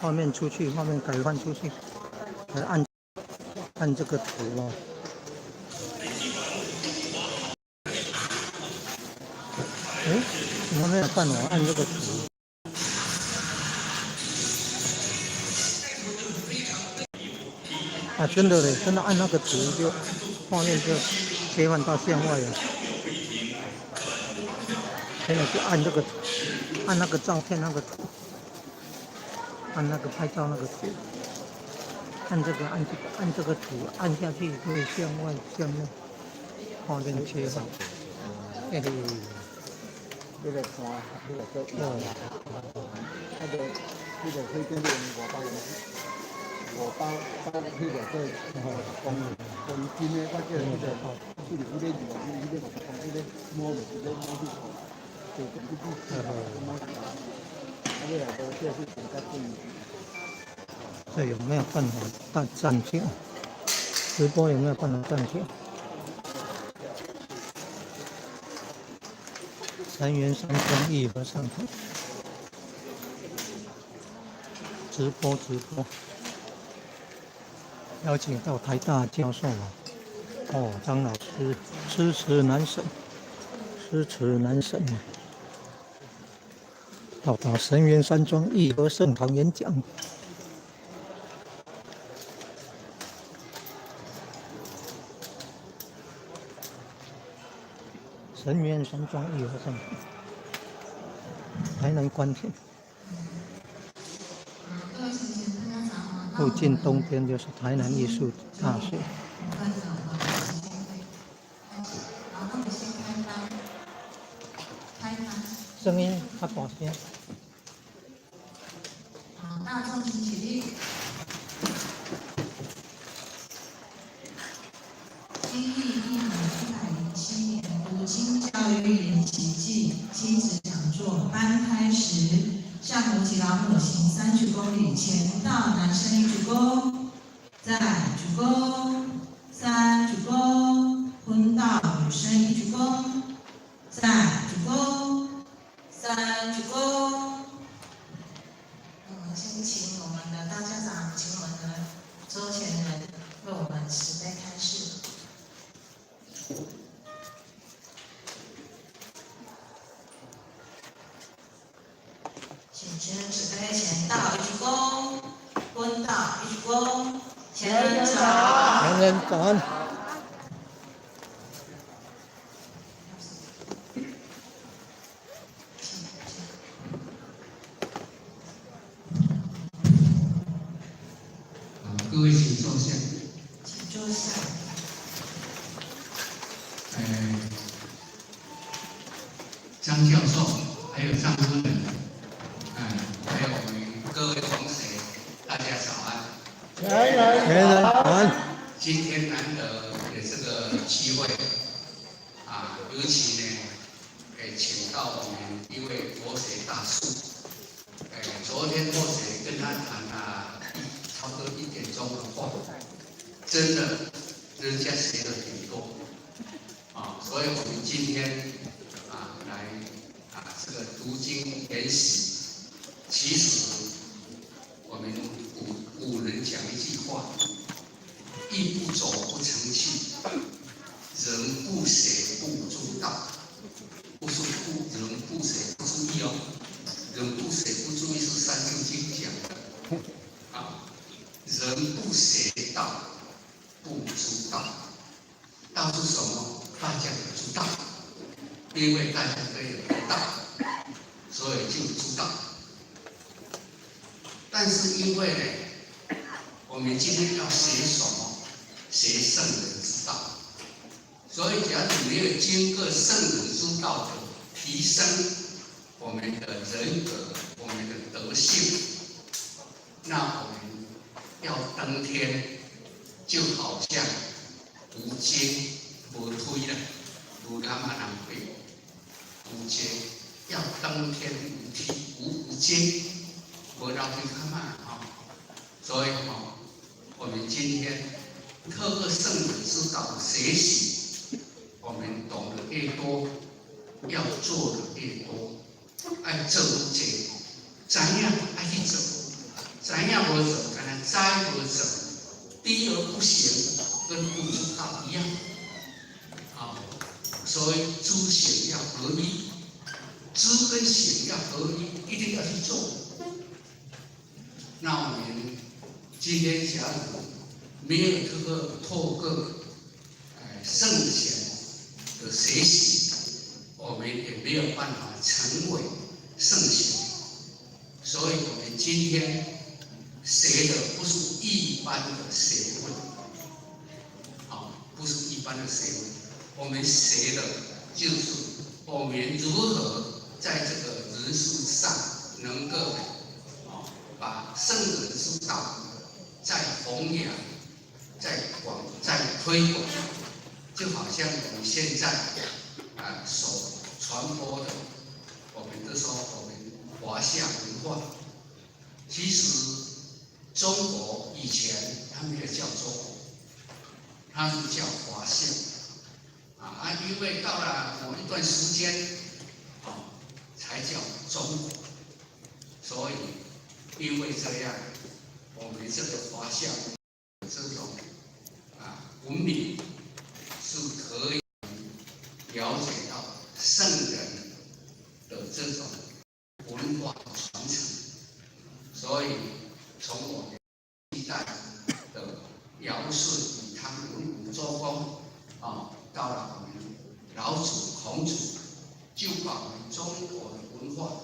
画面出去，画面改换出去，来按这个图哦。哎，怎么没有办法按这个图？啊，真的嘞，真的按那个图就画面就切换到线外了。现在就按这个图，按那个照片那个图，按那个拍照那个图，按这个图，按下去就会向外向内，画面切换。嘿嘿。你来看，你来做样啦。你就可以跟5包去就做公斤的，我叫你个120公150公斤的摸去看，就根据摸起来，你来做这是更加贵。这有没有办法暂停？直播有没有办法暂停？3元3双1和上头。直播，邀请到台大教授张老师诗词难审，到达神元山庄义和圣堂演讲。神元山庄义和圣堂，台南关田。附近东边就是台南艺术大学。声音较大声。大众请起立。今历107年读经教育研习暨亲子讲座班开时，向国旗老母行3鞠躬礼前到男生1鞠躬，再鞠躬，3鞠躬，昏到女生1鞠躬，再鞠躬，3鞠躬。先请我们的大家长，请我们的周前人为我们慈悲开示。请前人慈悲，前到1鞠躬，昏到1鞠躬，前人早。前人早安。各位请坐下。请坐下。张教授，还有张主任，还有我们各位同学，大家早安。前人早安。今天难得有这个机会，尤其呢，请到我们一位佛学大师。昨天或许跟他谈了差不多1点钟的话，真的，人家学了很多，所以我们今天来这个读经研习，其实我们古人讲一句话：一不走不成器，人不学不知道。不是人不学不注意哦，人不学不注意是《三字经》讲的人不学道不知道。道是什么？大家都知道，因为大家都有道，所以就知道。但是因为呢，我们今天要学什么？学圣人之道。所以，假如没有经过圣人之道的提升，我们的人格、我们的德性，那我们要登天，就好像无经无推了，无那么难背。无经要登天无梯，无经，无绕去看嘛所以我们今天透过圣人之道学习。我们懂得越多，要做的越多，爱做这，怎样爱去做，怎咱也无做，咱斋无做，低而不行，跟不知道一样。啊，所以知行要合一，知跟行要合一，一定要去做。那我们今天假如没有这个透过圣贤的学习，我们也没有办法成为圣贤。所以我们今天学的不是一般的学问，不是一般的学问，我们学的就是我们如何在这个人世上能够把圣人之道再弘扬、再推广，就好像我们现在所传播的，我们都说我们华夏文化，其实中国以前它没有叫中国，它是叫华夏因为到了某一段时间才叫中国，所以因为这样，我们这个华夏这种文明是可以了解到圣人的这种文化传承，所以从我们历代的尧舜禹汤文武周公到了我们老子孔子，就把我们中国的文化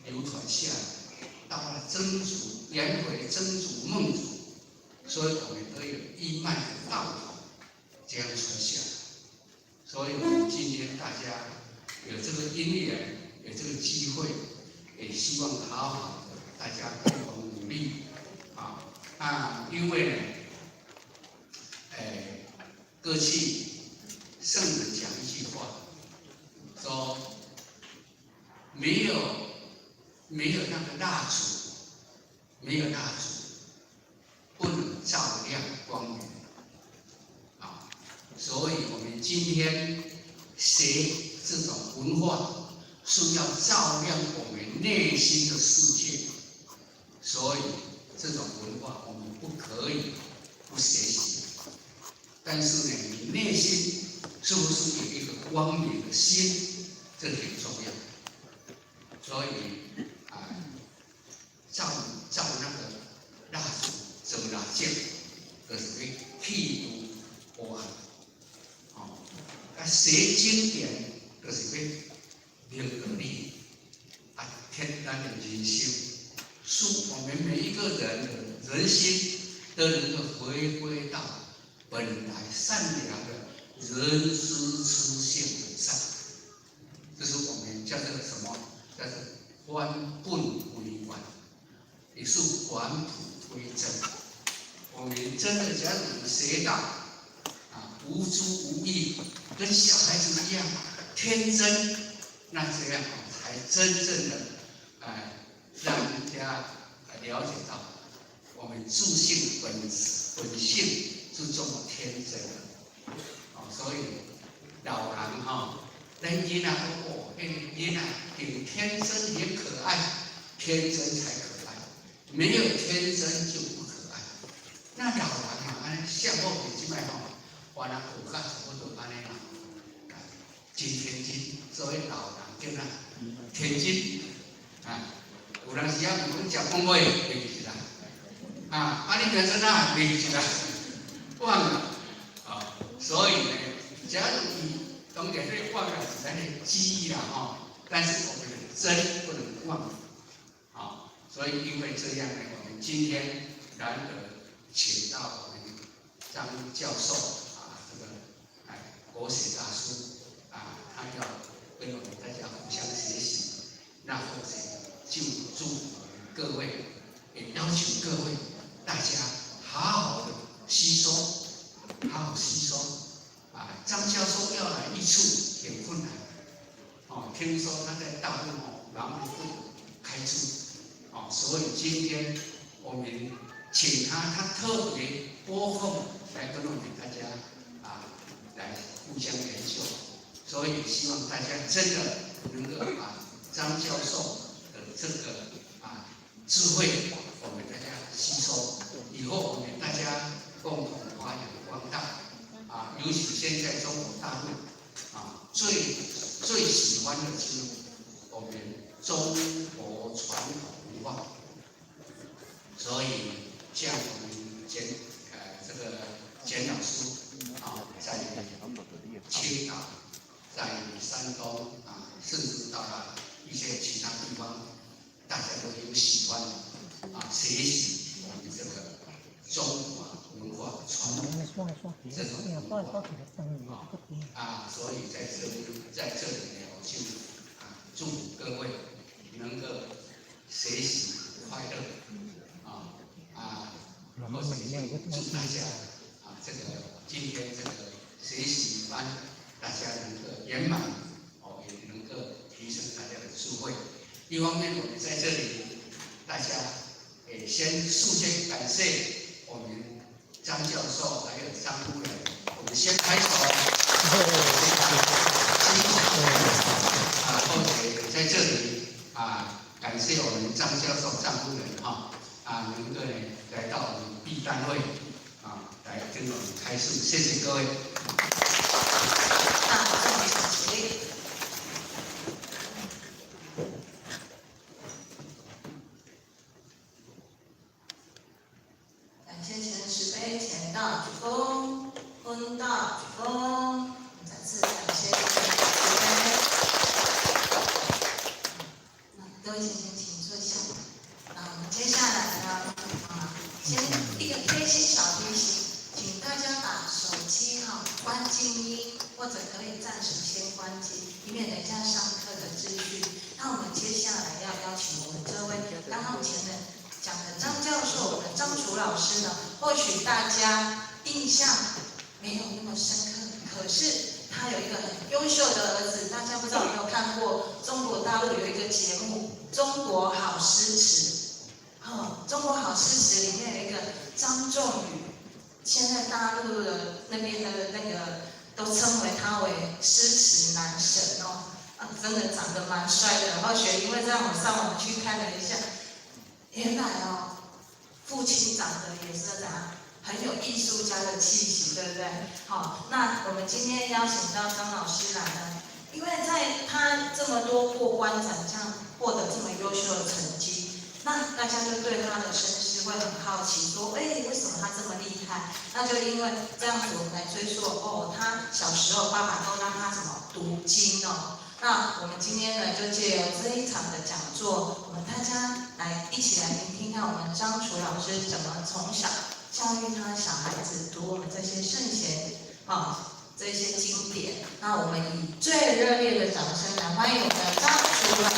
流传下来，到了曾祖、颜回、曾祖、孟祖，所以我们都有一脉的道统这样传下来。所以我们今天大家有这个因缘，有这个机会，也希望好好的大家共同努力因为呢，过去圣人讲一句话，说没有那个蜡烛，没有蜡烛不能照亮光明所以我们今天学这种文化，是要照亮我们内心的世界，所以这种文化我们不可以不学习。但是呢，你内心是不是有一个光明的心，这很重要。所以照那个蜡烛，怎么蜡烛，就是要剃度黑暗。学经典，就是要明道理天然的人心，使我们每一个人的人心都能够回归到本来善良的人之初性本善。这是我们叫做什么？叫做返本归元，也是返璞归真。我们真的假如学到无知无义，跟小孩子一样天真，那这样才真正的让人家了解到我们自性本性是这么天真的。所以老人咱囡仔囡仔挺天真也可爱，天真才可爱，没有天真就不可爱。那老人像我们这摆我那口干差不多安尼真天真，所以老人叫天真有当时我们食饭尾袂记起来你别在那袂记起来，忘了所以呢，假如你当然会忘了是咱的记忆啦但是我们的真不能忘所以因为这样呢，我们今天难得请到我们张教授这个国学大师他要跟我们大家互相学习，那或者就祝我们各位，也邀请各位大家好好的吸收，好好吸收张教授要来一处挺困难听说他在大陆忙不开出所以今天我们请他特别拨空来跟我们大家来互相研究，所以希望大家真的能够把张教授的这个智慧，我们大家所以像我们这个简老师在青岛，在山东甚至到了一些其他地方，大家都有喜欢学习我们这个中华文化传统这种文化所以在这里呢，我就祝福各位能够学习快乐或者祝大家这个今天这个学习班大家能够圆满也能够提升大家的智慧。一方面，我们在这里大家先首先感谢我们张教授还有张夫人，我们先拍手，非常辛苦或者在这里感谢我们张教授、张夫人能够来到我们 B 单位来跟我们开示，谢谢各位。感谢前10杯前道鞠躬，婚道鞠躬，再次感谢前10杯。各位先请坐下。我们接下来呢，先一个贴心小提醒，请大家把手机关静音，或者可以暂时先关机，以免等一下上课的秩序。那我们接下来要邀请我们这位刚刚前面讲的张教授，我们张楚老师呢，或许大家印象没有那么深刻，可是他有一个很优秀的儿子，大家不知道有没有看过中国大陆有一个节目《中国好诗词》。中国好诗词里面有一个张仲宇，现在大陆的那边的那个都称为他为诗词男神真的长得蛮帅的。或许因为这样，我上网去看了一下，原来父亲长得也是怎样，很有艺术家的气息，对不对？好，那我们今天邀请到张老师来呢，因为在他这么多过关斩将，获得这么优秀的成绩。那大家就对他的身世会很好奇，说，为什么他这么厉害？那就因为这样子，我们来追溯，他小时候爸爸都让他读经那我们今天呢，就借由这一场的讲座，我们大家一起来聆听看我们张楚老师怎么从小教育他小孩子读我们这些圣贤这些经典。那我们以最热烈的掌声来欢迎我们的张楚老师。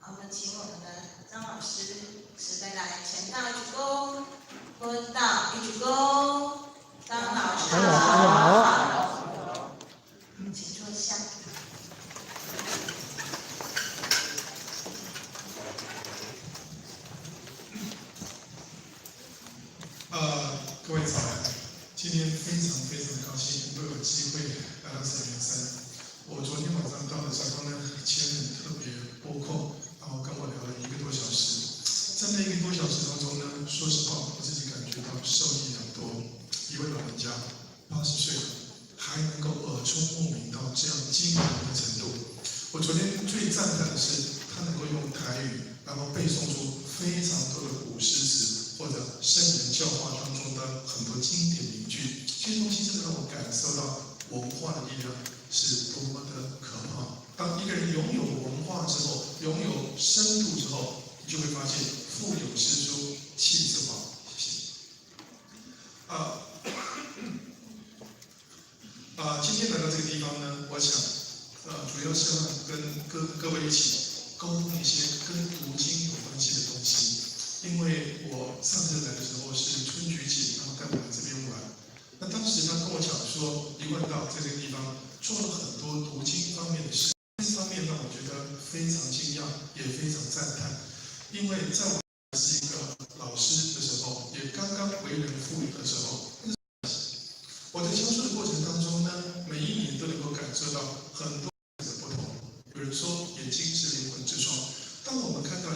我们请我们的张老师慈悲来前道鞠躬，婚道一鞠躬，张老师好，请坐下。各位早安！今天非常高兴能够有机会来到3连3。我昨天晚上到了之后呢，前人特别拨空，然后跟我聊了1个多小时。在那1个多小时当中呢，说实话，我自己感觉到受益良多。一位老人家80岁了，还能够耳聪目明到这样惊人的程度。我昨天最赞叹的是，他能够用台语，然后背诵出非常多的古诗词。或者圣人教化当中的很多经典名句，这些东西真的让我感受到文化的力量是多么的可怕。当一个人拥有文化之后，拥有深度之后，你就会发现腹有诗书气自华。谢谢。今天来到这个地方呢，我想主要是要跟各位一起沟通一些跟读经有关系的东西。因为我上次来的时候是春菊姐，然后带我来这边玩。那当时他跟我讲说，一贯道在这个地方做了很多读经方面的事，这方面让我觉得非常惊讶，也非常赞叹。因为在我是一个老师的时候，也刚刚为人父的时候，我在教书的过程当中呢，每一年都能够感受到很多的不同。有人说眼睛是灵魂之窗，当我们看到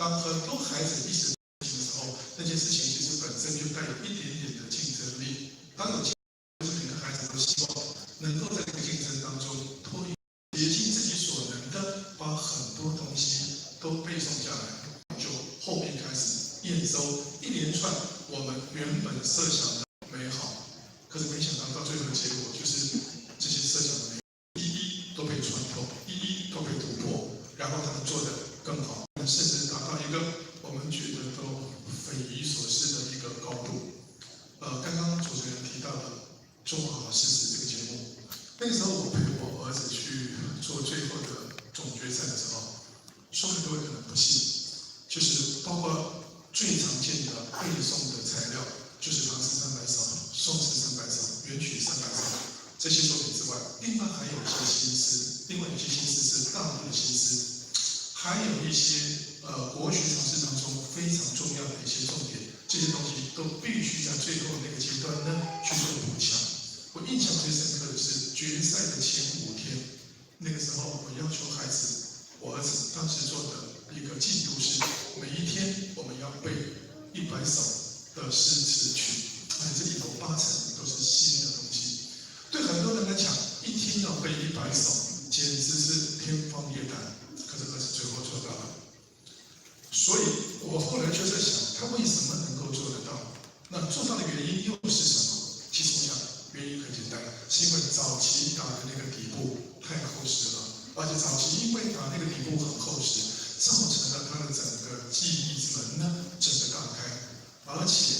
当很多孩子意识到的时候，那件事情其实本身就带有一点点的竞争力。当有竞争力，每个孩子都希望能够在这个竞争当中竭尽自己所能的把很多东西都背诵下来，就后面开始验收一连串我们原本设想的美好，可是没想到到最后的结果就是这些设想的美好一一都被穿透，一一都被突破，然后他们做得更好，甚至达到一个我们觉得都匪夷所思的一个高度。刚刚主持人提到的《中华好事实》这个节目，那个时候我陪我儿子去做最后的总决赛的时候，说很多人可能不信，就是包括最常见的背诵的材料，就是唐诗300首、宋词300首、元曲300首这些作品之外，另外还有一些新诗，另外有些新诗是大陆的新诗，还有一些国学常识当中非常重要的一些重点，这些东西都必须在最后那个阶段呢去做补强。我印象最深刻的是决赛的前5天，那个时候我要求孩子，我儿子当时做的一个进度是，每一天我们要背100首的诗词曲，这里头80%都是新的东西。对很多人来讲，一天要背100首，简直是天方夜谭。可是儿子最后做到了，所以我后来就在想，他为什么能够做得到？那做到的原因又是什么？其实我想原因很简单，是因为早期打的那个底部太厚实了，而且早期因为打那个底部很厚实，造成了他的整个记忆门呢整个打开，而且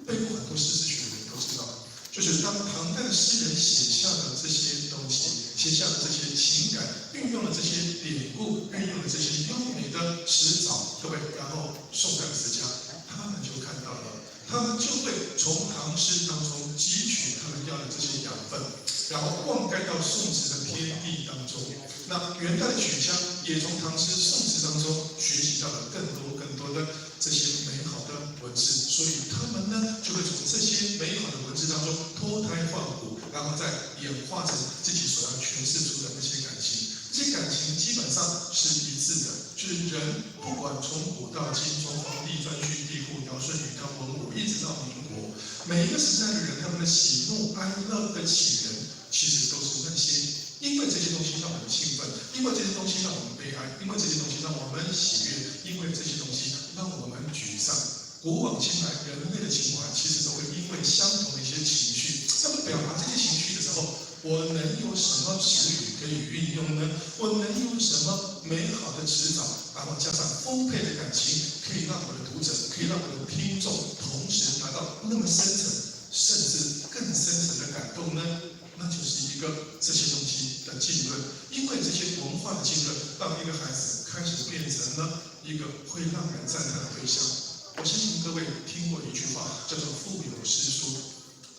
背过很多诗词曲的人都知道，就是当唐代的诗人写下的这些东西，写下的这些情感，运用了这些典故，运用了这些优美的词藻，各位，然后宋代的诗家，他们就看到了。他们就会从唐诗当中汲取他们要的这些养分，然后灌溉到宋词的天地当中。那元代的曲腔也从唐诗、宋词当中学习到了更多的这些美好的文字，所以他们呢就会从这些美好的文字当中脱胎换骨，然后再演化成自己所要诠释出的那些感情。这些感情基本上是一致的，就是人不管从古到今，从黄帝、颛顼、帝喾、尧舜禹汤文武，一直到民国，每一个时代的人，他们的喜怒哀乐的起源，其实都是那些因为这些东西让我们兴奋，因为这些东西让我们悲哀，因为这些东西让我们喜悦，因为这些东西让我们沮丧。古往今来，人类的情怀其实都会因为相同的一些情绪，那么表达这些情绪的时候，我能有什么词语可以运用呢？我能有什么美好的词藻，然后加上丰沛的感情，可以让我的读者，可以让我的听众，同时达到那么深层，甚至更深层的感动呢？那就是一个这些东西的浸润，因为这些文化的浸润，让一个孩子开始变成了一个会让人赞叹的对象。我相信各位听过一句话，叫做“腹有诗书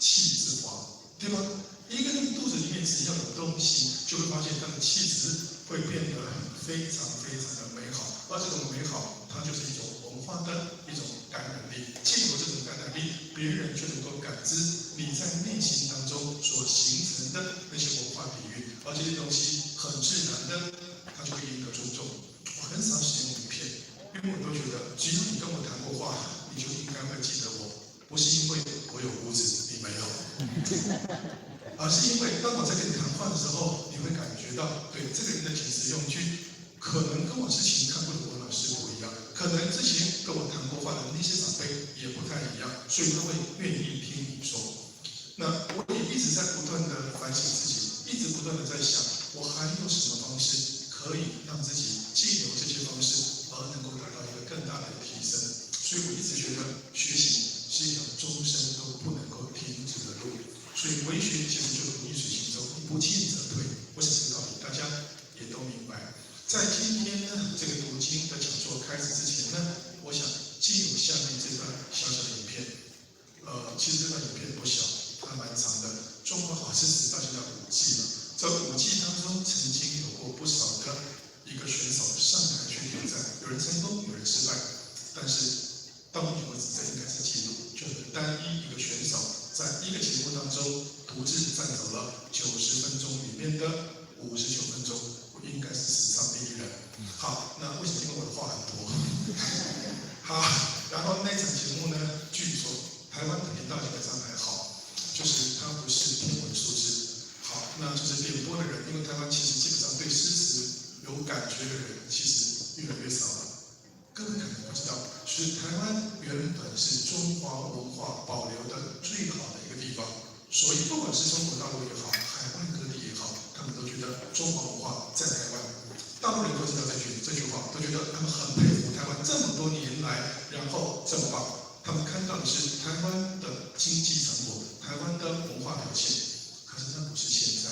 气自华”，对吧？一个人肚子里面只要有东西，就会发现他的气质会变得非常的美好，而这种美好，它就是一种文化的一种感染力。借由这种感染力，别人就能够感知你在内心当中所形成的那些文化底蕴，而这些东西很自然的，它就会赢得尊重。我很少使用名片，因为我都觉得，只要你跟我谈过话，你就应该会记得我，不是因为我有胡子，你没有。而是因为当我在跟你谈话的时候，你会感觉到，对这个人的品词用句，可能跟我之前看过的我老师不一样，可能之前跟我谈过话的那些长辈也不太一样，所以他会愿意听你说。那我也一直在不断的反省自己，一直不断的在想，我还有什么方式可以让自己借由这些方式而能够达到一个更大的提升。所以我一直觉得学习是一条终身都不能够停止的路。所以为学其实就如逆水行舟，不进则退。我想这个道理大家也都明白。在今天呢，这个读经的讲座开始之前呢，我想借由下面这段小小的影片，其实这段影片不小，它蛮长的。中国好事实大概要5季了，在5季当中，曾经有过不少的一个选手上台去挑战，有人成功，有人失败，但是到目前为止，这应该是纪录，就是单一个选手在一个节目当中独自占走了90分钟里面的59分钟，应该是史上第一人。好，那为什么？因为我的话很多。感觉的人其实越来越少了。各位可能不知道，是台湾原本是中华文化保留的最好的一个地方，所以不管是中国大陆也好，海外各地也好，他们都觉得中华文化在台湾。大陆人都知道这句话，都觉得他们很佩服台湾这么多年来，然后这么棒。他们看到的是台湾的经济成果，台湾的文化表现，可是那不是现在。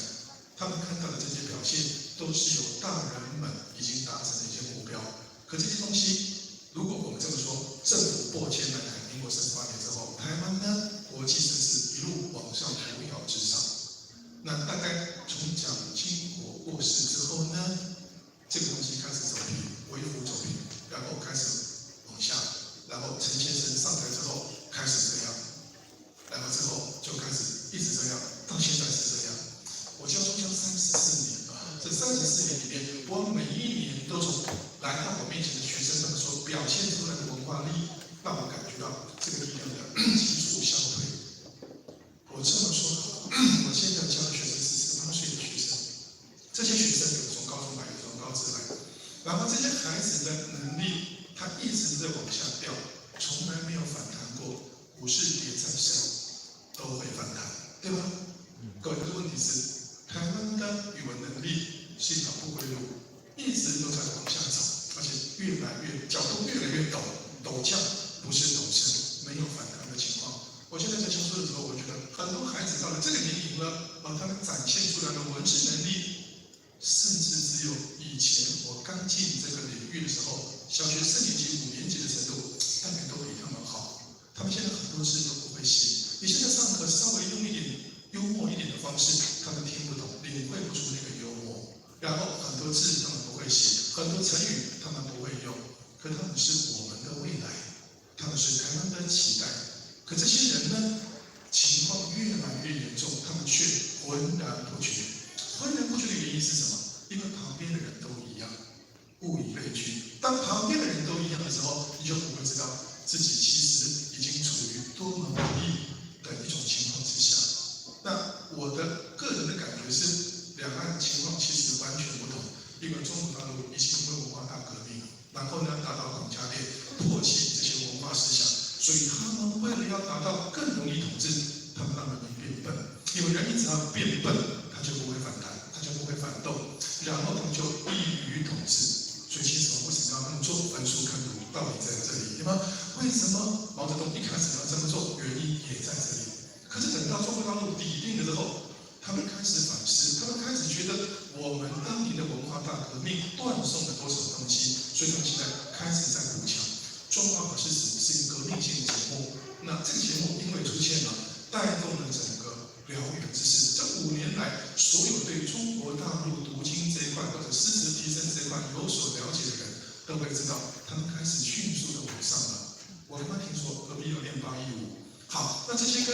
他们看到的这些表现，都是有大人们已经达成的一些目标。可这些东西，如果我们这么说，政府拨迁来谈，民国38年之后，台湾呢，国际甚至一路往上扶摇直上。那大概从蒋经国过世之后呢，这个东西开始走平，微幅走平，然后开始往下，然后陈先生上台之后开始这样，然后之后就开始一直这样，到现在是这样。我教中教34年啊，这34年里面，我每一年都从来到我面前的学生他们所表现出来的文化力，让我感觉到这个力量的急速消退。我这么说好了，我现在教的学生是18岁的学生，这些学生有从高中来，有从高职来，然后这些孩子的能力，他一直在往下掉，从来没有反弹过，股市跌再深都会反弹，对吧？各位，这个问题是。台湾的语文能力是一条不归路，一直都在往下走，而且角度越来越陡降，不是陡升，没有反弹的情况。我现在在教书的时候，我觉得很多孩子到了这个年龄了，他们展现出来的文字能力，甚至只有以前我刚进这个领域的时候，小学4年级、5年级的程度，大概都比他们好。他们现在很多字都不会写，你现在上课稍微用一点幽默一点的方式，他们听不懂，领会不出那个幽默。然后很多字他们不会写，很多成语他们不会用。可他们是我们的未来，他们是台湾的期待。可这些人呢，情况越来越严重，他们却浑然不觉。浑然不觉的原因是什么？因为旁边的人都一样，物以类聚。当旁边的人都一样的时候，你就不会知道自己其实已经处于多么不易的一种情况之下。那我的个人的感觉是，两岸情况其实完全不同。因为中国大陆已经因为文化大革命，然后呢达到孔家店，唾弃这些文化思想，所以他们为了要达到更容易统治，他们让人民变笨。因为人一只要变笨，他就不会反弹，他就不会反动，然后他们就易于统治。所以其实我为什么要做焚书坑儒，道理在这里，对吗？为什么毛泽东一开始要这么做，原因也在这里。可是等到中国大陆底定了之后，他们开始反思，他们开始觉得我们当年的文化大革命断送了多少东西，所以他们现在开始在补强。中华法师史是一个革命性的节目，那这个节目因为出现了，带动了整个疗愈的知识。这5年来，所有对中国大陆读经这一块或者师资提升这一块有所了解的人，都会知道，他们开始迅速的往上了。我刚刚听说何必要练815？好，那这些跟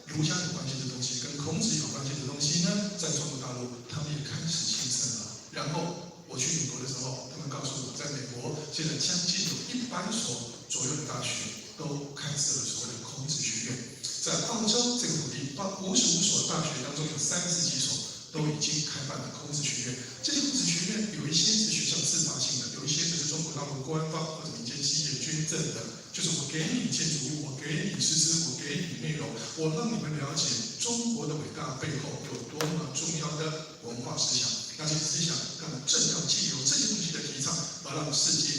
儒家有关系的东西，跟孔子有关系的东西呢，在中国大陆他们也开始兴盛了。然后我去美国的时候，他们告诉我，在美国现在将近有100所左右的大学都开设了所谓的孔子学院。在澳洲这个土地，55所大学当中有30几所都已经开办了孔子学院。这些孔子学院有一些是学校自发性的，有一些就是中国大陆官方或者民间企业捐赠的。就是我给你建筑物，我给你师资，我给你内容，我让你们了解中国的伟大背后有多么重要的文化思想。那些思想让正要借由这些东西的提倡，而让世界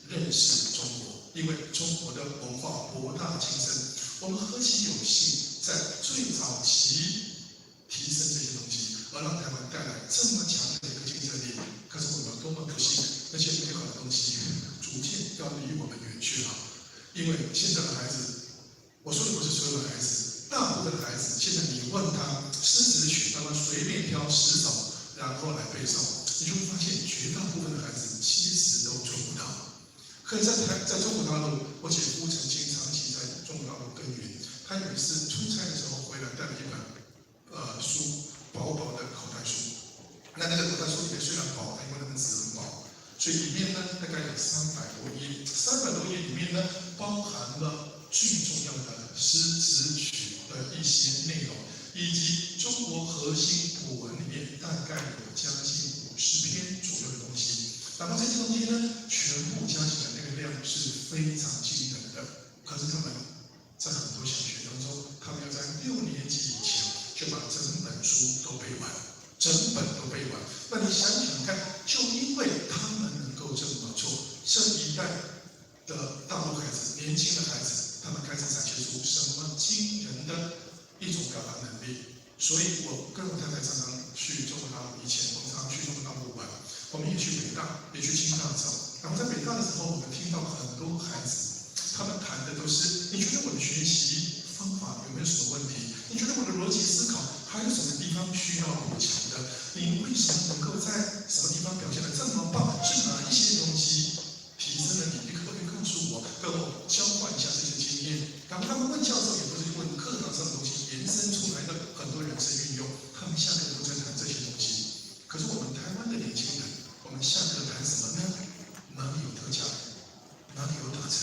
认识中国。因为中国的文化博大精深，我们何其有幸在最早期提升这些东西，而让台湾带来这么强的一个竞争力。可是我们多么不幸，那些美好的东西逐渐要离我们远去了。因为现在的孩子，我说的不是所有的孩子，大部分的孩子，现在你问他诗词曲，让他随便挑10首，然后来背诵，你就会发现绝大部分的孩子其实都做不到。可是在中国大陆，我姐夫曾经长期在中国大陆耕耘，他有一次出差的时候回来带了一本书，薄薄的口袋书。那个口袋书里面虽然薄，因为那本纸很薄。所以里面呢，大概有300多页，300多页里面呢，包含了最重要的诗词曲的一些内容，以及中国核心古文里面大概有将近50篇左右的东西。然后这些东西呢，全部加起来那个量是非常惊人的。可是他们在很多小学当中，他们要在6年级以前就把整本书都背完，整本都背完。那你想想看，就因为他们能够这么做，这一代的大陆孩子、年轻的孩子，他们开始展现出什么惊人的一种表达能力。所以我跟我太太常常去中国大陆，以前我们常常去中国大陆玩，我们也去北大，也去清大找。然后在北大的时候，我们听到很多孩子，他们谈的都是：你觉得我的学习方法有没有什么问题？你觉得我的逻辑思考还有什么地方需要补强的？你为什么能够在什么地方表现得这么棒？是哪一些东西提升了你？你可不可以告诉我，跟我交换一下这些经验？然后他们问教授也不是问课堂上的东西延伸出来的很多人生运用，他们下课都在谈这些东西。可是我们台湾的年轻人，我们下课谈什么呢？哪里有特价？哪里有打折？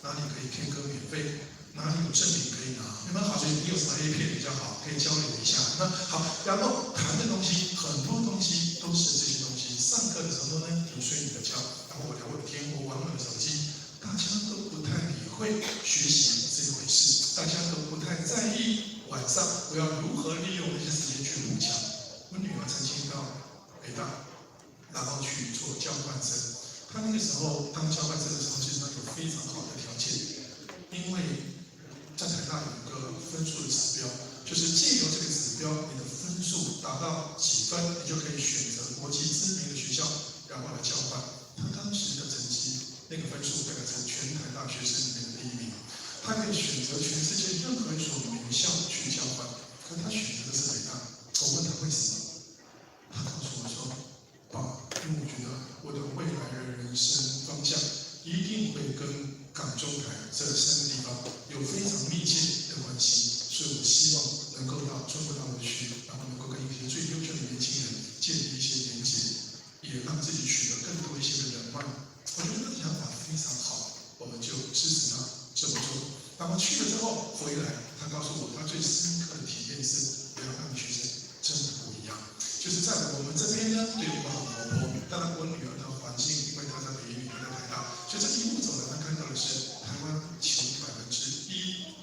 哪里可以 K 歌免费？哪里有赠品可以拿？有没有好？所以你有什么 A 片比较好，可以交流一下。那好，然后谈的东西很多东西都是这些东西。上课的时候呢，你睡你的觉，然后我聊我的天，我玩我的手机，大家都不太理会学习这回事，大家都不太在意晚上我要如何利用那些时间去补强。我女儿曾经到北大，然后去做交换生。她那个时候当交换生的时候，其实她有非常好的条件，因为在台大有一个分数的指标，就是借由这个指标，你的分数达到几分，你就可以选择国际知名的学校，然后来交换。她当时的成绩，那个分数大概是全台大学生里面的第1名，她可以选择全世界任何一所名校去交换，可她选择的是北大。我问她为什么，她告诉我说：“爸，因为我觉得我的未来的人生方向一定会跟港中台这3个地方有非常密切的关系，所以我希望能够到中国大陆去，然后能够跟一些最优秀的年轻人建立一些连接，也让自己取得更多一些的人脉。”我觉得这个想法非常好，我们就支持他这么做。然后去了之后回来，他告诉我，他最深刻的体验是，北大的学生真的不一样。就是在我们这边呢，对我们很活泼。当然，我女儿的环境，因为她在北一女，在台大，所以这一路走来，她看到的是台湾前1%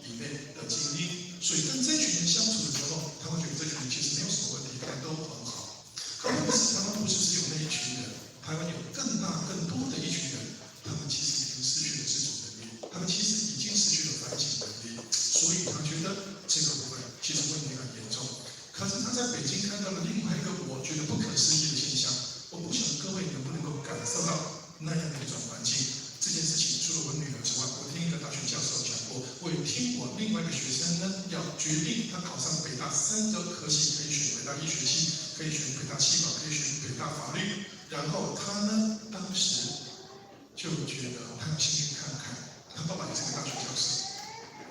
以内的精英。所以跟这群人相处的时候，他会觉得这群人其实没有什么问题，大家都很好。可问题是，台湾不是只有那一群人，台湾有更大、更多的一群人，他们其实已经失去了自主能力，他们其实已经失去了反省能力，所以他觉得这个部分其实问题很严重。可是他在北京看到了另外一个我觉得不可思议的现象，我不晓得各位能不能够感受到那样的一种环境。这件事情除了我女儿之外，我听一个大学教授讲过，我也听我另外一个学生呢，要决定他考上北大3个科系，可以选北大医学系，可以选北大气管，可以选北大法律。然后他呢，当时就觉得他要先去看看，他爸爸也是个大学教授。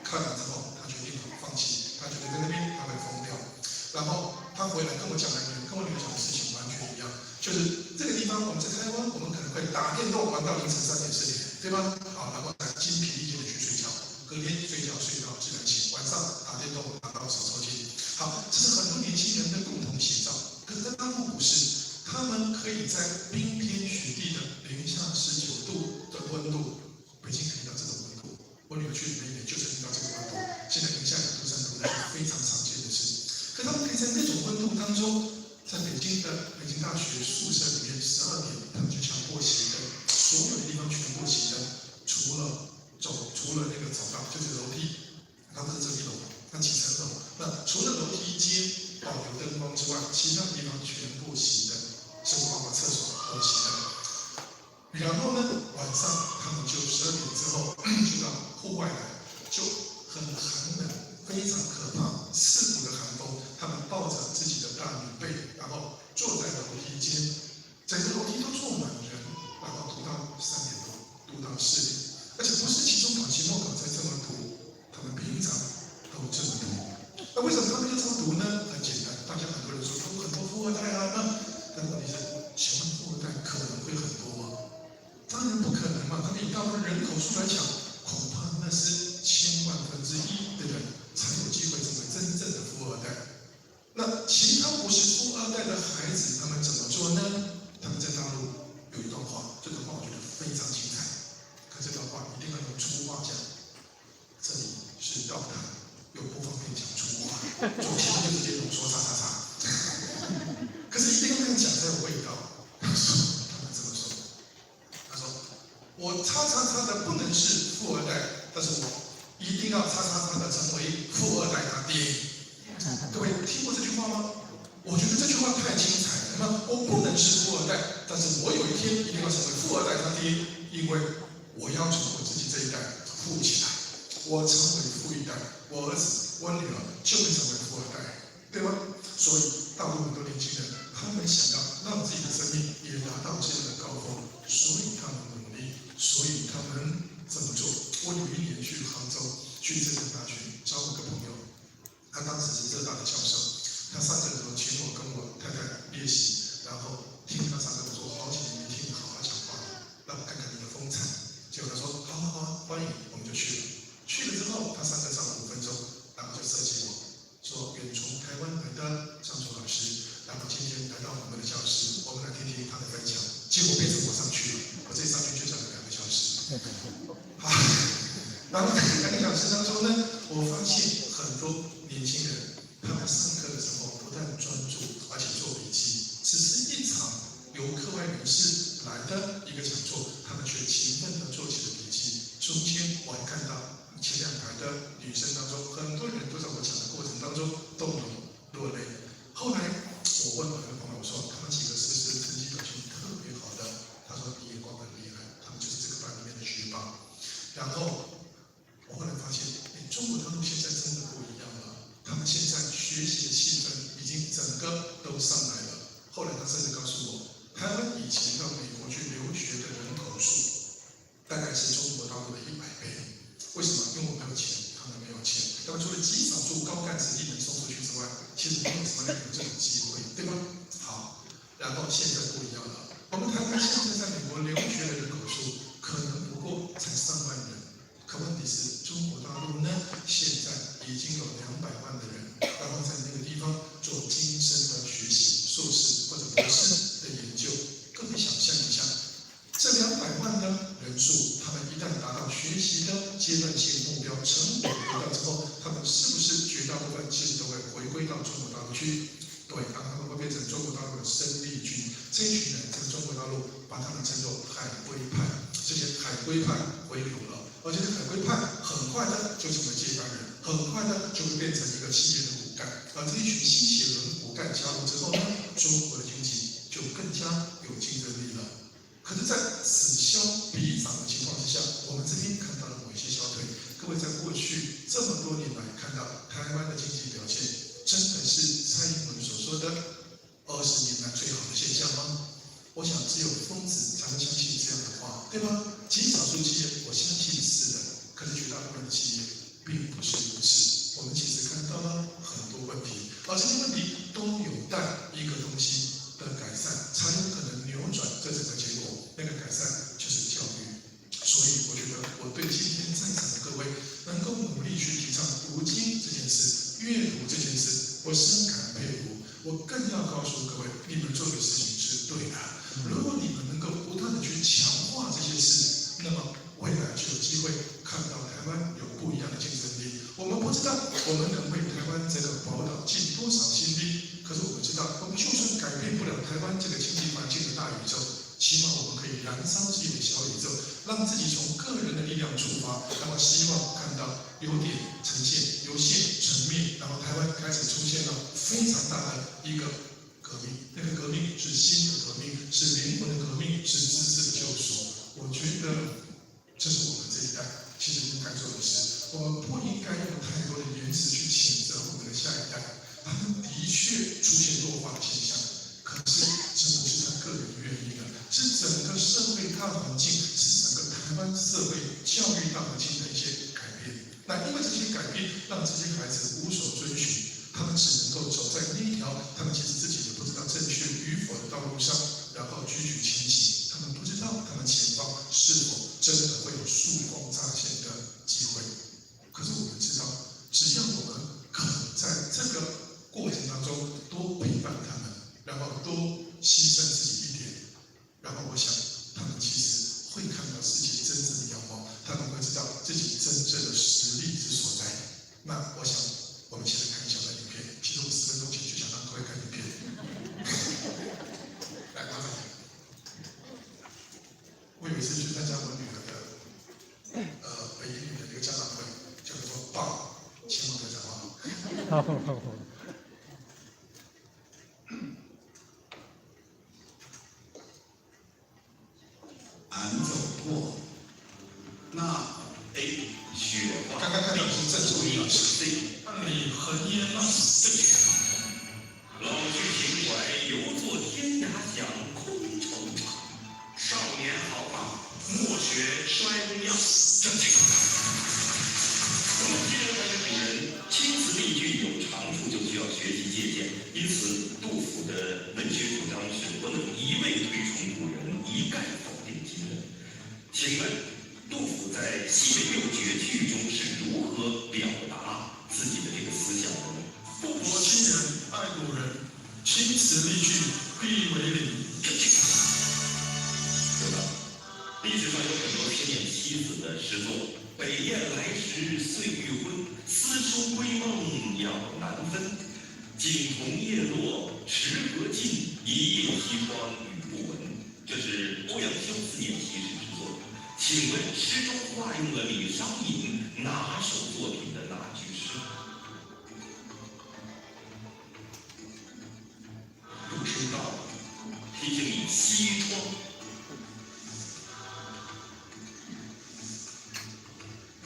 看完之后，他决定放弃，他觉得在那边他会疯掉。然后他回来跟我讲的，跟我女儿讲的事情完全一样，就是这个地方我们在台湾，我们可能会打电动玩到凌晨3点4点，对吧？好，然后再精疲力尽的去睡觉，隔天睡觉睡到自然醒，晚上打电动打到手抽筋。好，这是很多年轻人的共同写照。可是在大陆不是，他们可以在冰天雪地的零下19度的温度，北京可以到这种温度。我女儿去的那一年就是遇到这个温度，现在零下2度3度那是非常常见的事。可他们可以在那种温度当中，在北京大学宿舍里面12点，他们就强迫熄灯，所有的地方全部熄灯，除了那个走道，就是楼梯，它不是这一楼，那几层楼，那除了楼梯间保留灯光之外，其他的地方全部熄灯，甚至包括厕所都熄灯。然后呢，晚上他们就12点之后就到户外来，就很寒冷，非常可怕，刺骨的寒风。他们抱着自己的大女被，然后坐在楼梯间，整个楼梯都坐满人，然后读到3点多，读到4点，而且不是期中考、期末考才这么读，他们平常都这么读。那为什么他们要这么读呢？很简单，大家很多人说有很多富二代啊，但问题是，请问富二代可能会很多吗？当然不可能嘛，他们以大陆人口数来讲，恐怕那是1000万分之1的人才有机会成为真正的富二代。那其他不是富二代的孩子，他们怎么做呢？他们在大陆有一段话，主席就直接跟我说叉叉叉，可是一定要那样讲才有味道。他们这么说，他说我叉叉叉的不能是富二代，但是我一定要叉叉叉的成为富二代他爹。各位听过这句话吗？我觉得这句话太精彩了。那么我不能是富二代，但是我有一天一定要成为富二代他爹，因为我要求我自己这一代富起来，我成为富一代，我儿子、我女儿就会成为富二代，对吗？所以大陆很多年轻人，他们想要让自己的生命也达到这样的高峰，所以他们努力，所以他们这么做。我有一年去杭州，去浙江大学找我个朋友，他当时是浙大的教授，他上课的时候请我跟我太太练习，然后听他上课，我说好几年没听你好好讲话了，让我看看你的风采。结果他说好好好，欢迎，我们就去了。去了之后，他上课上了5分钟，然后就设计我说远从台湾来的张楚老师，然后今天来到我们的教室，我们来听听他的分享。结果变成我上去了，我这一上去就讲了2个小时。好，然后在2个小时当中呢，我发现很多年轻人他们上课的时候不但专注，而且做笔记，只是一场由课外人士来的一个讲座，他们却勤奋地做起了笔记。中间我还看到前2排的女生当中，很多人都在我讲的过程当中动容落泪。后来我问我的朋友说，他们几个是不是成绩表现特别好的？他说眼光很厉害，他们就是这个班里面的学霸。然后我后来发现，中国大陆现在真的不一样了，他们现在学习的气氛已经整个都上来了。后来他甚至告诉我，台湾以前到美国去留学的人口数，大概是中国大陆的100倍。为什么？因为我没有钱，他们没有钱。那么除了极少数高干子弟能送出去之外，其实没有什么人有这种机会，对吗？好，然后现在不一样了，我们台湾现在在美国留学的人口数可能不过才3万人，可问题是中国大陆呢，现在已经有200万的人，然后在那个地方做精深的学习，硕士或者博士的研究。各位想象一下，这200万的人数，他们一旦达到学习的阶段性目标，成果得到之后，他们是不是绝大部分其实都会回归到中国大陆去？对，然后他们会变成中国大陆的生力军。这一群人在中国大陆把他们称作海归派，这些海归派回流了，而且海归派很快的就成为接班人，很快的就会变成一个企业的骨干。而这一群新血轮骨干加入之后呢，中国的经济就更加有竞争力了。可是，在此消彼长的情况之下，我们这边看到了某一些小腿。各位在过去这么多年来看到台湾的经济表现，真的是蔡英文所说的20年来最好的现象吗？我想只有疯子才会相信这样的话，对吗？极少数企业我相信是的，可是绝大部分的企业并不是如此。我们其实看到了很多问题，而这些问题都有待一个东西的改善，才有可能扭转这整个结果。那个改善就是教育。所以我觉得我对今天在场的各位能够努力去提倡读经这件事、阅读这件事，我深感佩服。我更要告诉各位，你们做的事情是对的。如果你们能够不断的去强化这些事，那么未来就有机会看到台湾有不一样的竞争力。我们不知道我们能为台湾这个宝岛尽多少心力，可是我们知道，我们就算改变不了台湾这个经济环境的大宇宙，起码我们可以燃烧自己的小宇宙，让自己从个人的力量出发，然后希望看到优点呈现，由线成面，然后台湾开始出现了非常大的一个革命。那个革命是新的革命，是灵魂的革命，是知识的救赎。我觉得这是我们这一代其实应该做的事。我们不应该用太多的言辞去谴责我们的下一代，他们的确出现弱化的现象，可是这不是他个人的原因了，是整个社会大环境，是整个台湾社会教育大环境的一些改变。那因为这些改变，让这些孩子无所遵循，他们只能够走在那一条他们其实自己也不知道正确与否的道路上，然后踽踽前行。他们不知道他们前方是否真的会有曙光乍现的机会。可是我们知道，只要我们肯在这个过程当中多陪伴他们，然后多牺牲自己一点，然后我想他们其实会看到世界真正的样貌，他们会知道自己真正的实力之所在。那我想我们一起来看一小段影片。有一次去参加我女儿的北一女的一个家长会，叫做“爸，请我们讲话”。俺走过，那雪花。刚刚看到是郑注意老师，你横烟浪，老去情怀犹作天涯响，空惆怅。少年豪放，莫学衰样。我们既然还是古人，青词丽句有长处，就需要学习借鉴。因此，杜甫的文学主张是不能一味推崇古人，一概否定今人。请问，杜甫在西北六绝句中是如何表达自己的这个思想的呢？不薄亲人，爱古人，青词丽句必为礼。对吧？历史上有很多思念妻子的诗作，北雁来时岁欲昏，思书归梦杳难分。锦童叶落池河尽，一夜西窗雨不闻。这是欧阳修4年题诗之作。请问诗中化用了李商隐哪首作品的哪句诗？不知道，提醒你西窗。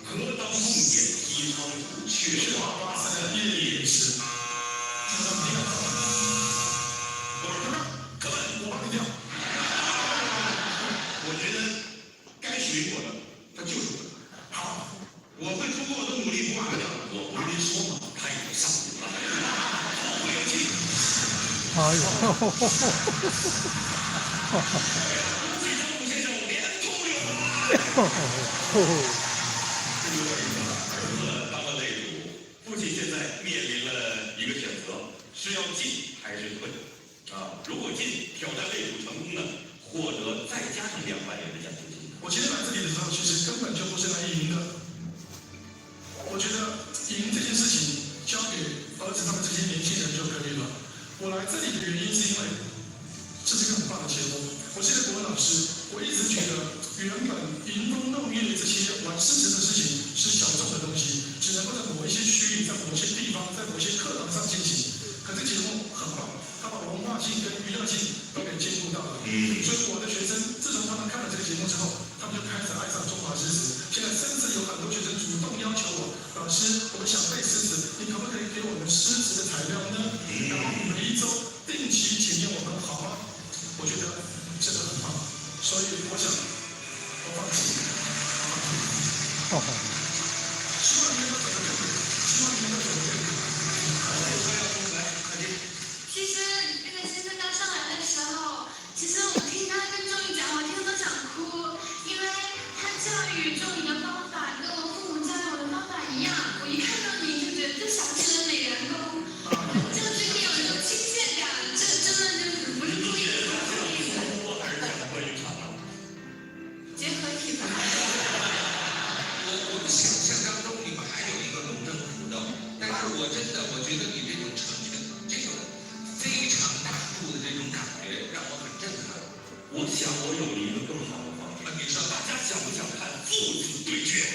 何当共剪西窗土，却话八三夜夜时。这怎么样？各位，我帮你调。我觉得该属于我的，它就是我的。好，我会通过我的努力不把它调。我不是您说吗？他已经上路了。后会有期。哎呦，最终吴先生连通有了。当了擂主，父亲现在面临了一个选择，是要进还是退？如果进，挑战擂主成功呢，获得再加上2万元的奖学金。我今天来这里的时候，其实根本就不是来赢的。我觉得赢这件事情交给儿子他们这些年轻人就可以了。我来这里的原因是因为这是一个很棒的节目。我是一个国文老师，我一直觉得原本迎风弄月这些玩事情的事情是小众的东西，只能够在某一些区域、在某些地方、在某些课堂上进行。可这节目很棒，它把文化性跟娱乐性都给兼顾到了。所以我的学生自从他们看了这个节目之后，他们就开始爱上中华诗词。现在甚至有很多学生主动要求我，老师，我们想背诗词，你可不可以给我们诗词的材料呢？然后每一周定期检验我们，好吗？我觉得这个很棒，所以我想我放弃。希望你们都走得更远，希望你们都走得更远。其实那个先生刚上来的时候，其实我听他跟仲宇讲，我听都想哭，因为他教育仲宇的方法跟我父母教育我的方法一样。我一看到你就觉得这小吃的美人公，就对你有一种亲切感，这真的就是不是故意的，不是故意的。结合体吧。我的想象当中里面还有一个龙争虎斗，但是我觉得你这种这种非常大度的这种感觉让我很震撼。我想我有了一个更好的方式，你说大家想不想看父子对决？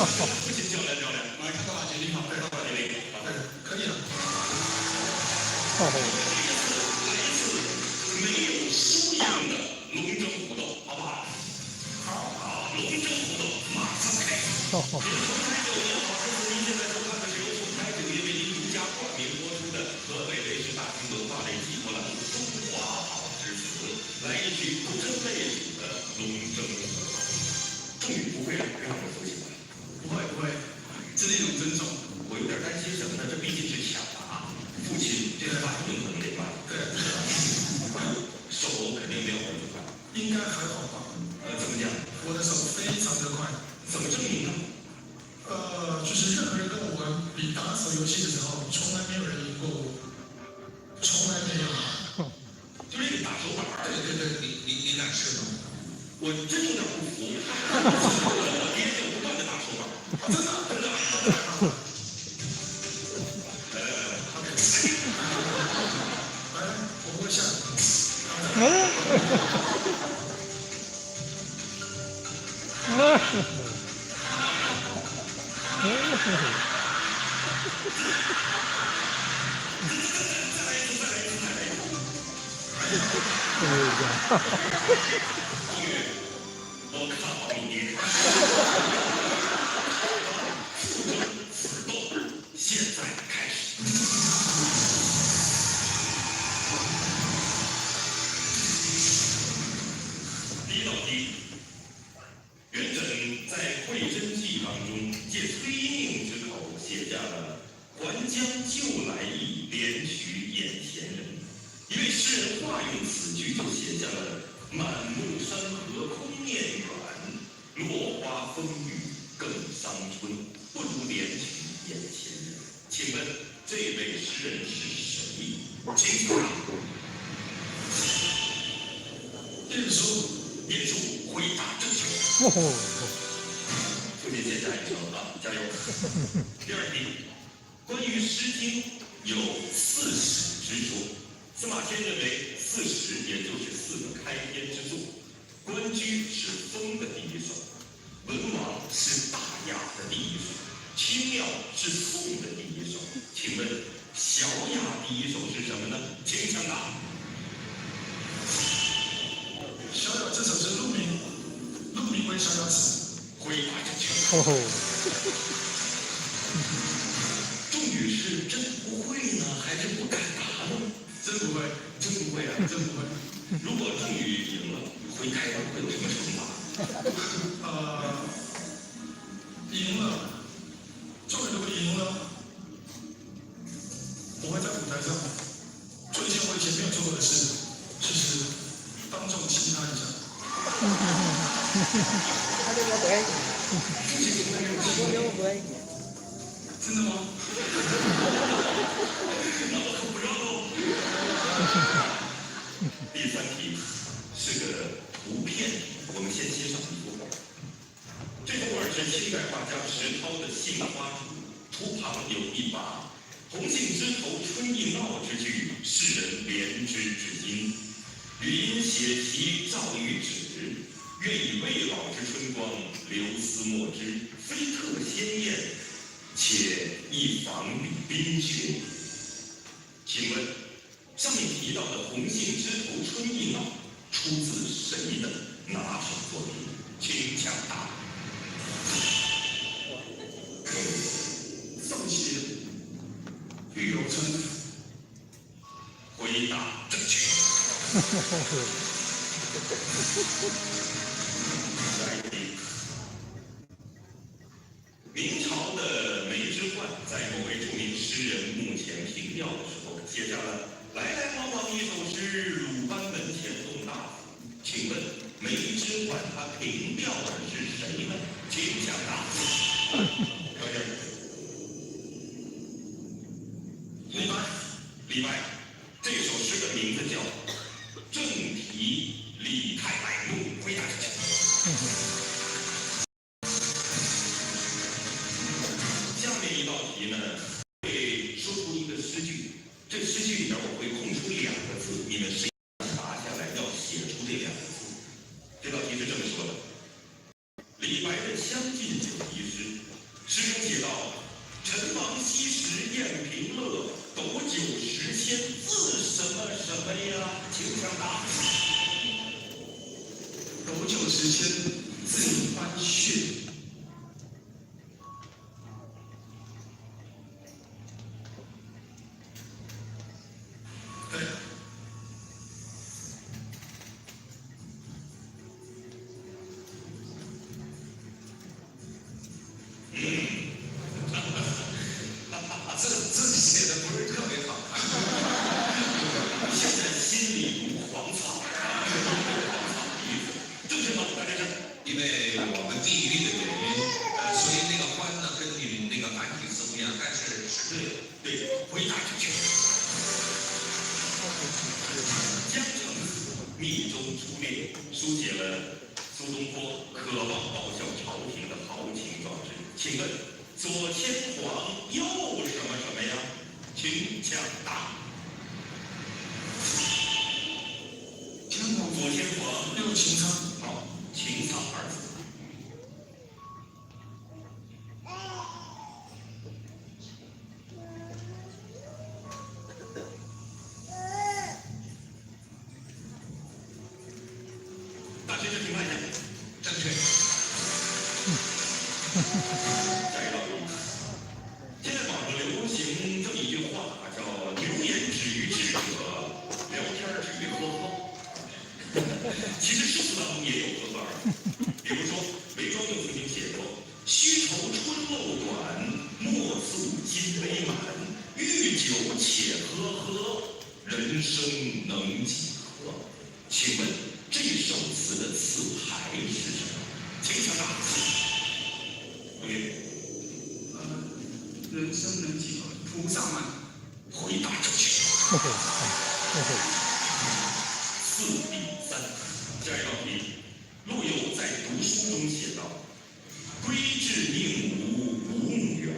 父亲叫来聊聊，来看到把决定好，看到把决定，可以了。没有输赢的龙争虎斗，好不好？好，龙争虎斗马上开始。从台9年好声音，现在收看的是由从台9年为您独家冠名播出的河北卫视大型文化类节目栏目《中华好诗词》，来一曲不争擂主的龙争虎斗。终于不会让我走起来。不会，这是一种尊重。我有点担心什么呢？这毕竟是抢答，父亲这个反应可能得慢。对，手肯定没有儿子快。应该还好吧？怎么讲？我的手非常的快。怎么证明呢？就是任何人跟我玩比打手游戏的时候，从来没有人赢过我，从来没有。就是你打手板。对，你敢试吗？我真有点不服。我爹就不断的打手板。真的。来，我摸一下。我看好你。死斗，现在开始。第一道题，元稹在《会真记》当中借崔胤之口写下了“还将旧来意，怜取眼前人”。一位诗人化用此句，就写下了“满目山河空念远，落花风雨更伤春，不如怜取眼前人”。请问这位诗人是谁？请答。晏殊，晏殊回答正确。父亲先下一城啊，加油！第二题，关于《诗经》有四史之说。司马迁认为四史也就是四个开篇之作，关雎是风的第一首，文王是大雅的第一首，青庙是宋的第一首。请问小雅第一首是什么呢？请抢答。小雅这首是陆明为小雅词。回答正确。仲宇是真不会呢，还是不敢答呢？真不会，真不会啊，真不会。如果仲宇赢了，会有什么惩罚？赢了，仲宇如果赢了，我会在舞台上做一件我以前没有做过的事，就是当众亲他一下。真的吗？那我可不让喽。第三题是个图片，我们先欣赏一幅画。这幅画是清代画家石涛的《杏花图》，图旁有一把“红杏枝头春意闹”之句，世人怜之至今。余因写题赵玉指，愿以未老之春光，留思墨之，非特鲜艳，且一仿比冰雪。请问，上面提到的“红杏枝头春意闹”出自谁的哪首作品？请抢答。宋琦，玉楼春。回答正确。下一题，明朝的梅之焕在某位著名诗人墓前凭吊的时候，写下了“来来往往一首诗，鲁班门前东大府”。请问梅之焕他凭吊的是谁呢？请抢答。李白。这首诗的名字叫《正题李太白墓》。回答正确。下面一道题呢，会说出一个诗句，这诗句里边我会空出两个字，你们谁答下来要写出这两个字。这道题是这么说的：李白的《将进酒》一诗，诗中写道：“陈王昔时宴平乐，斗酒十千，字什么什么呀？”请抢答。斗酒十千，字班逊。对。字写的不是特别好看，现在心里如荒草，正确吗？大家是？因为我们地域的原因，所以那个“欢”呢跟你们那个繁体字不一样，但是是对的。对，回答正确。江城子密中出猎，书写了苏东坡渴望报效朝廷的豪情壮志。请问左牵黄右什么什么呀？请抢打。天皇左天皇右擎苍，好，擎苍二字。大学生请慢一下，正确。下一道题，现在网上流行这么一句话，叫“流言止于智者，聊天止于呵呵”。其实诗词当中也有呵呵儿，比如说韦庄就曾经写过：“须愁春漏短，莫诉金杯满。欲酒且呵呵，人生能几何？”请问这首词的词牌是什么？请抢答。同学，人生能几何？菩萨蛮。回答正确。4-3。下一道题，陆游在读书中写道：“归至宁无无墓园，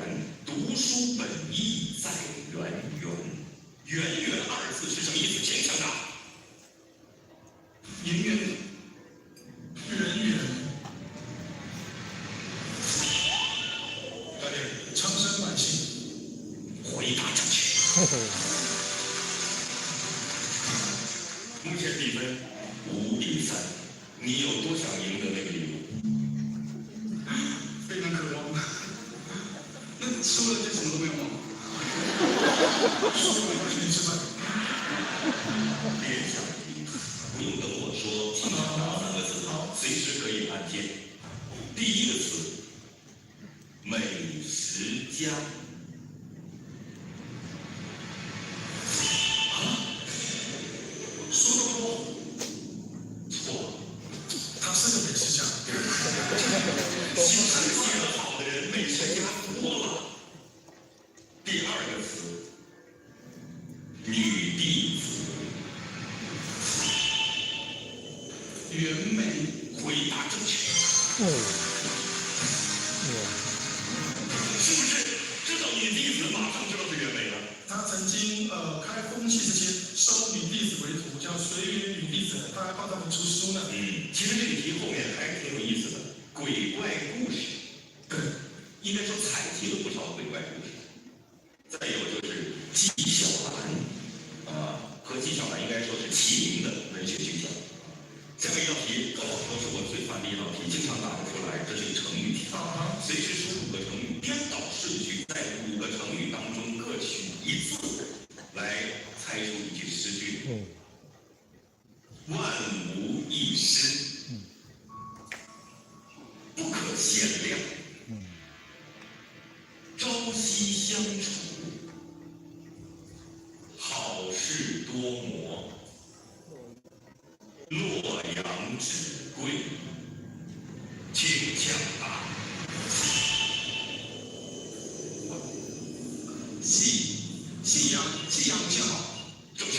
读书本意在园垣。”园垣二字是什么意思？请抢答。圆圆，圆圆，大家长生百姓。回答正确。目前比分5-3，你有多想赢得那个礼物？非常渴望。那输了就什么都没有吗？输了我请你吃饭。联想题，不用等我说请抢答3个字，随时可以按键。第一个词，美食家。苏东坡，错，他是个美食家。写得好的人美食家多了。第二个词，女弟子。袁枚，回答正确。是不是知道女弟子，马上知道是袁枚了？他曾经开风气之前收女弟子为徒，叫随园女弟子，他还帮他们出书呢。其实这个题后面还挺有意思的，鬼怪故事。对，应该说采集了不少鬼怪故事。再有就是纪晓岚，和纪晓岚应该说是齐名的文学巨匠。下面一道题，高考都是我最烦的一道题，经常答不出来，这是一个成语题。随时出5个成语，颠倒顺序，在5个成语当中各取一字，来猜出一句诗句。万无一失，不可限量，朝夕相处，好事多磨。洛阳纸贵，请抢答。夕阳静好，正确。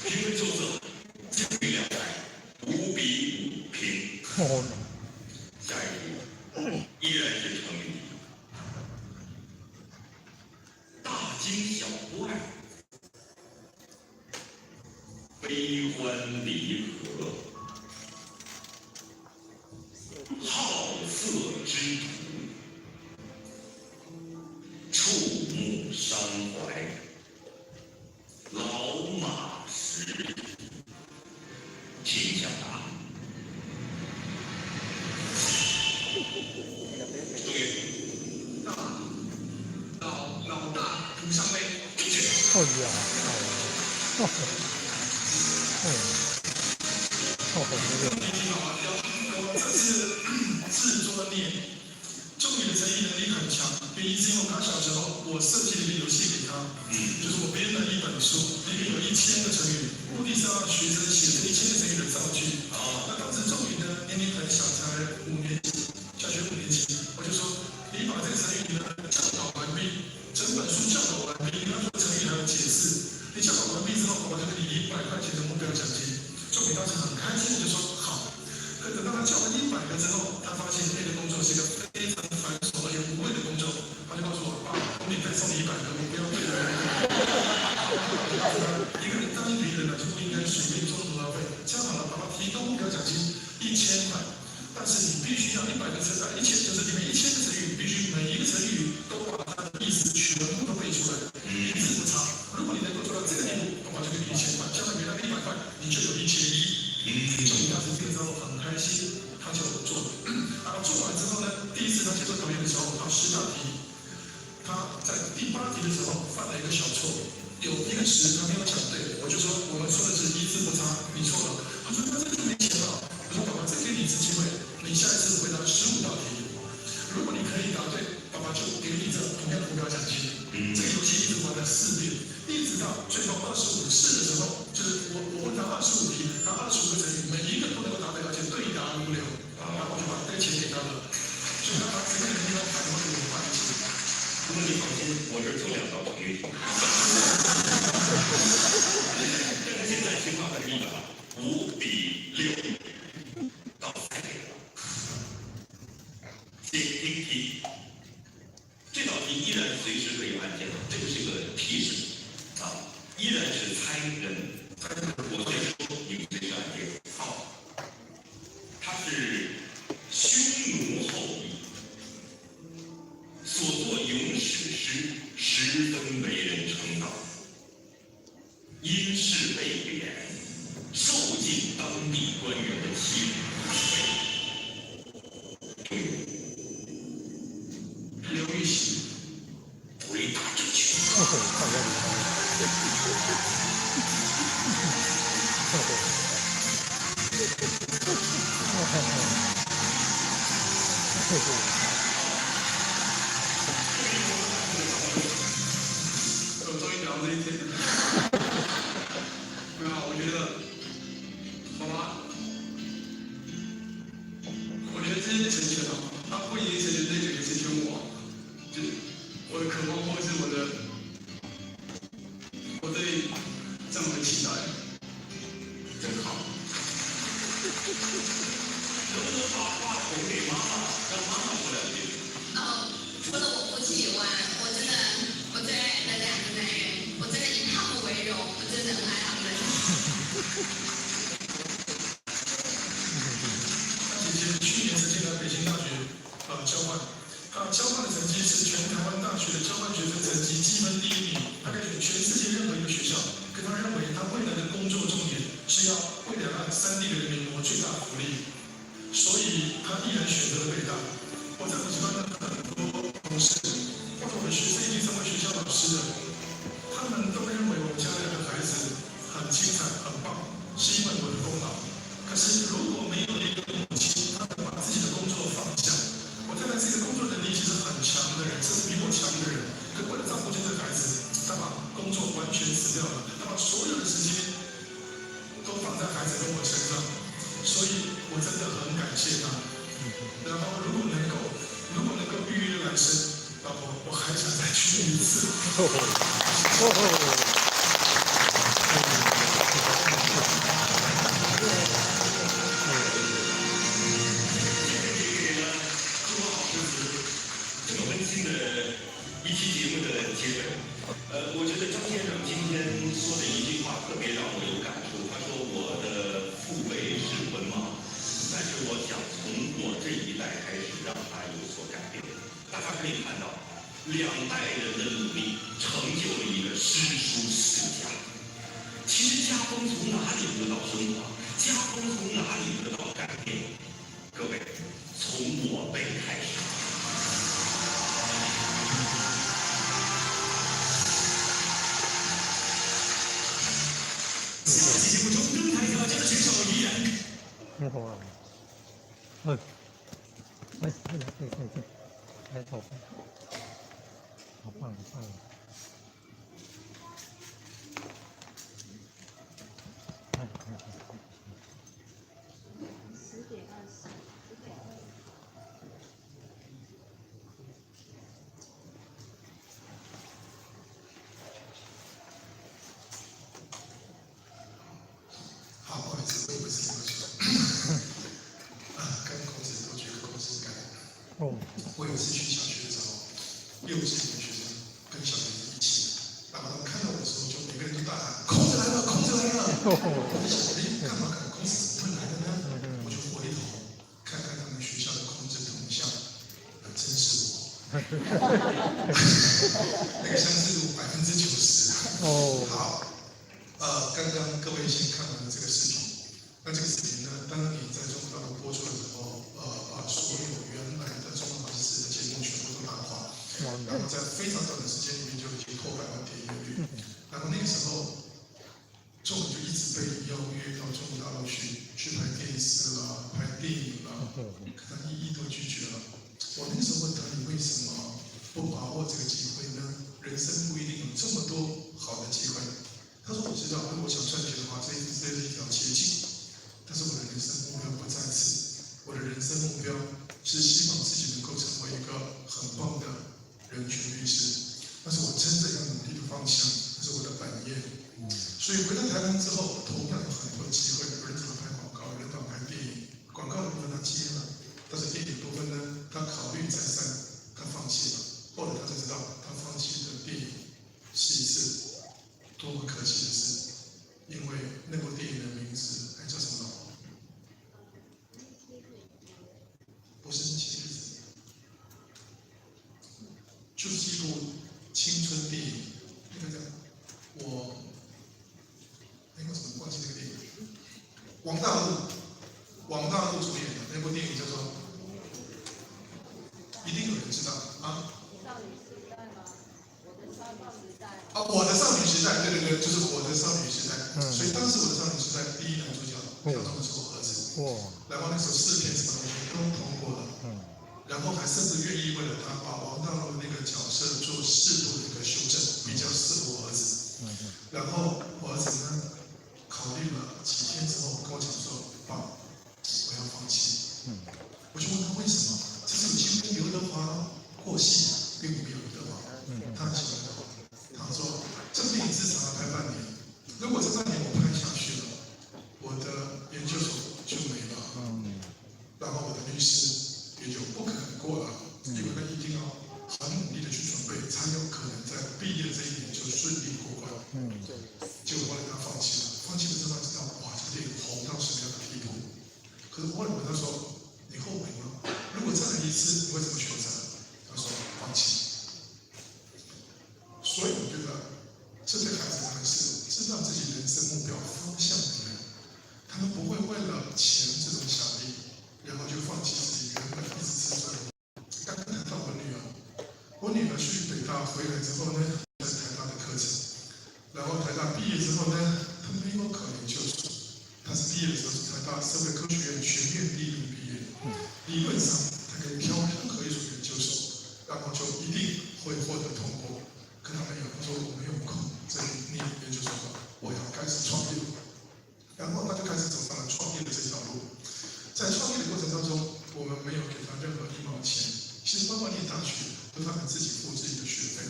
评分数字，将于2代，5-5平。下一题，依然是成语题。大惊小怪，悲欢离合，好色之徒，触目伤怀，老马识途，请抢答。注意，老大徒伤悲。正确。这是自作孽。仲宇的成语能力很强，原因是因为他小时候我设计了一个游戏给他，就是我编了一本书，里面有1000个成语，目的是要让学生写这1000个成语的造句。那当时仲宇呢年龄很小，才5年级，小学5年级，我就说你把这个成语呢教导完毕，整本书教导完毕，你要做成语还有解释。你教导完毕之后，我就给你100块钱的目标奖金。仲宇当时很开心的就说好。可等到他教完100个之后，他发现那个工作是一个非常繁做导演的时候到10大题，他在第8题的时候犯了一个小错，有一个词他没有讲对，我就说我们说的是一字不差，你错了。他说那这就没钱了。我说爸爸，再给你一次机会，你下一次回答15道题，如果你可以答对，爸爸就给你这同样目标奖金。这个游戏一直玩了4遍，一直到最后25次的时候，就是我问他25题，他25个成语每一个都能够答对，而且对答如流，然后我就把这个钱给他了。所以他把整个地方看我给我换一次。那么你放心，我这儿就2道成语。但是现在情况很一般，5比6到3点。请听题。这道题依然随时可以按键，这个是个提示啊，依然是猜人。我随时说，你们随时按键。好，他是匈奴后裔，所作咏史诗十分为人称道，因事被贬，受尽当地官员的欺辱。刘禹锡，回答正确。我终于聊这一天了。没有，我觉得，妈妈，我觉得这些成全啊，它不一定是那个也是天我，就是我的渴望或是我对这样的期待，真好。能不能把话筒给妈妈，让妈妈说2句？除了我夫妻以外，我最爱的2个男人，我真的以他们为荣，我真的很爱他们。姐姐去年曾经来北京大学交换，她交换的成绩是全台湾大学的交换学生成绩积分第1名，她可以选全世界任何一个学校。可她认为她未来的工作重点是要为两岸3地的人民谋最大福利，所以她毅然选择了北大。我在补习班的很多同事，或者我的学生已经成为学校老师的，他们都认为我们家2个孩子很精彩、很棒，是因为我的功劳。可是如果没有一个母亲，她能把自己的工作放下，我太太是一个工作能力其实很强的人，甚至比我强的人。可为了照顾这个孩子，她把工作完全辞掉了，她把所有的时间都放在孩子跟我身上，所以我真的很感谢她。然后如果能够预约来生，老婆，我还想再去1次。这么温馨的一期节目的结尾，我觉得张先生今天说的一句话特别让我有感触。他说我的父辈是文盲，但是我想从我这一代开始让他有所改变。大家可以看到，2代人的努力成就了一个诗书世家。其实家风从哪里得到升华？家风从哪里得到改变？各位，从我辈开始。下期节目中登台挑战的选手依然。太好棒，好棒！好，不好意思，我也不是要求。跟孔子，我觉得孔子感人。我有一次去小学的时候，幼稚园学生跟小孩子一起，然后他们看到我的时候，就每个人都大喊：“孔子来了，孔子来了！”我就想，干嘛赶孔子怎么会来的呢？我就回头看看他们学校的孔子铜像，真是我。那个相似度90%。好。刚刚各位先看完了这个视频，那这个视频呢，当你在中国大陆播出的时候，所有原来的中国老师的节目然后在非常短的时间里面就已经破100万点阅率。然后那个时候，仲就一直被邀约到中国大陆去拍电视啦、拍电影啦，可他一都拒绝了。我那个时候问他，你为什么不把握这个机会呢？人生不一定有这么多好的机会。他说：“我知道，如果想赚钱的话，这是一条捷径。但是我的人生目标不在此，我的人生目标是希望自己能够成为一个很棒的人权律师。那是我真正要努力的方向，这是我的本业。所以回到台湾之后，同样有很多机会，有人找他拍广告，有人找他拍电影。广告的部分他接了，但是电影部分呢，他考虑再三，他放弃了。后来他才知道，他放弃的电影是一次多么可惜的事，因为那部电影的名字还叫什么？不是那些日子，就是一部青春电影。那个叫那个什么忘记那个电影，王大陆主演的那部电影叫做，一定有人知道啊。少女时代吗？我的少女时代。啊，我的少女时代，对对对，就是我的少女时代。所以当时我的少女时代第一男主角叫做是我儿子。然后那时候4篇什么东西都通过了。然后还甚至愿意为了他把王大陆那个角色做适度的一个修正，比较适合我儿子。然后我儿子呢，考虑了几天之后跟我讲说：“爸，我要放弃。”我就问他为什么？这是有几乎刘德华过戏，并没有刘德华。他很喜欢我。他说：“这部电影至少要拍半年，如果这半年我拍下去了，我的研究所就没了，然后我的律师也就不可能过了，因为他一定要很努力的去准备，才有可能在毕业这一年就顺利过关。结果后来他放弃了，放弃了之后他知道，哇，这电影红到什么样的地步。可是后来问他说：“你后悔吗？如果再来一次，你会怎么选择？”他说：“放弃。”所以我觉得，这对孩子们是知道自己人生目标方向的人，他们不会为了钱这种小利，然后就放弃自己原本一直执着的。刚刚谈到我女儿去北大回来之后呢，在台大的课程，然后台大毕业之后呢，她没有考研究所，她是毕业的时候是台大社会科学院学院第1名毕业，理论上她可以挑任何一所研究所，然后就一定会获得通过。可他没有，他说我没有空再念研究所，我要开始创业。然后他就开始走上了创业的这条路。在创业的过程当中，我们没有给他任何1毛钱。其实包括念大学，都是他们自己付自己的学费，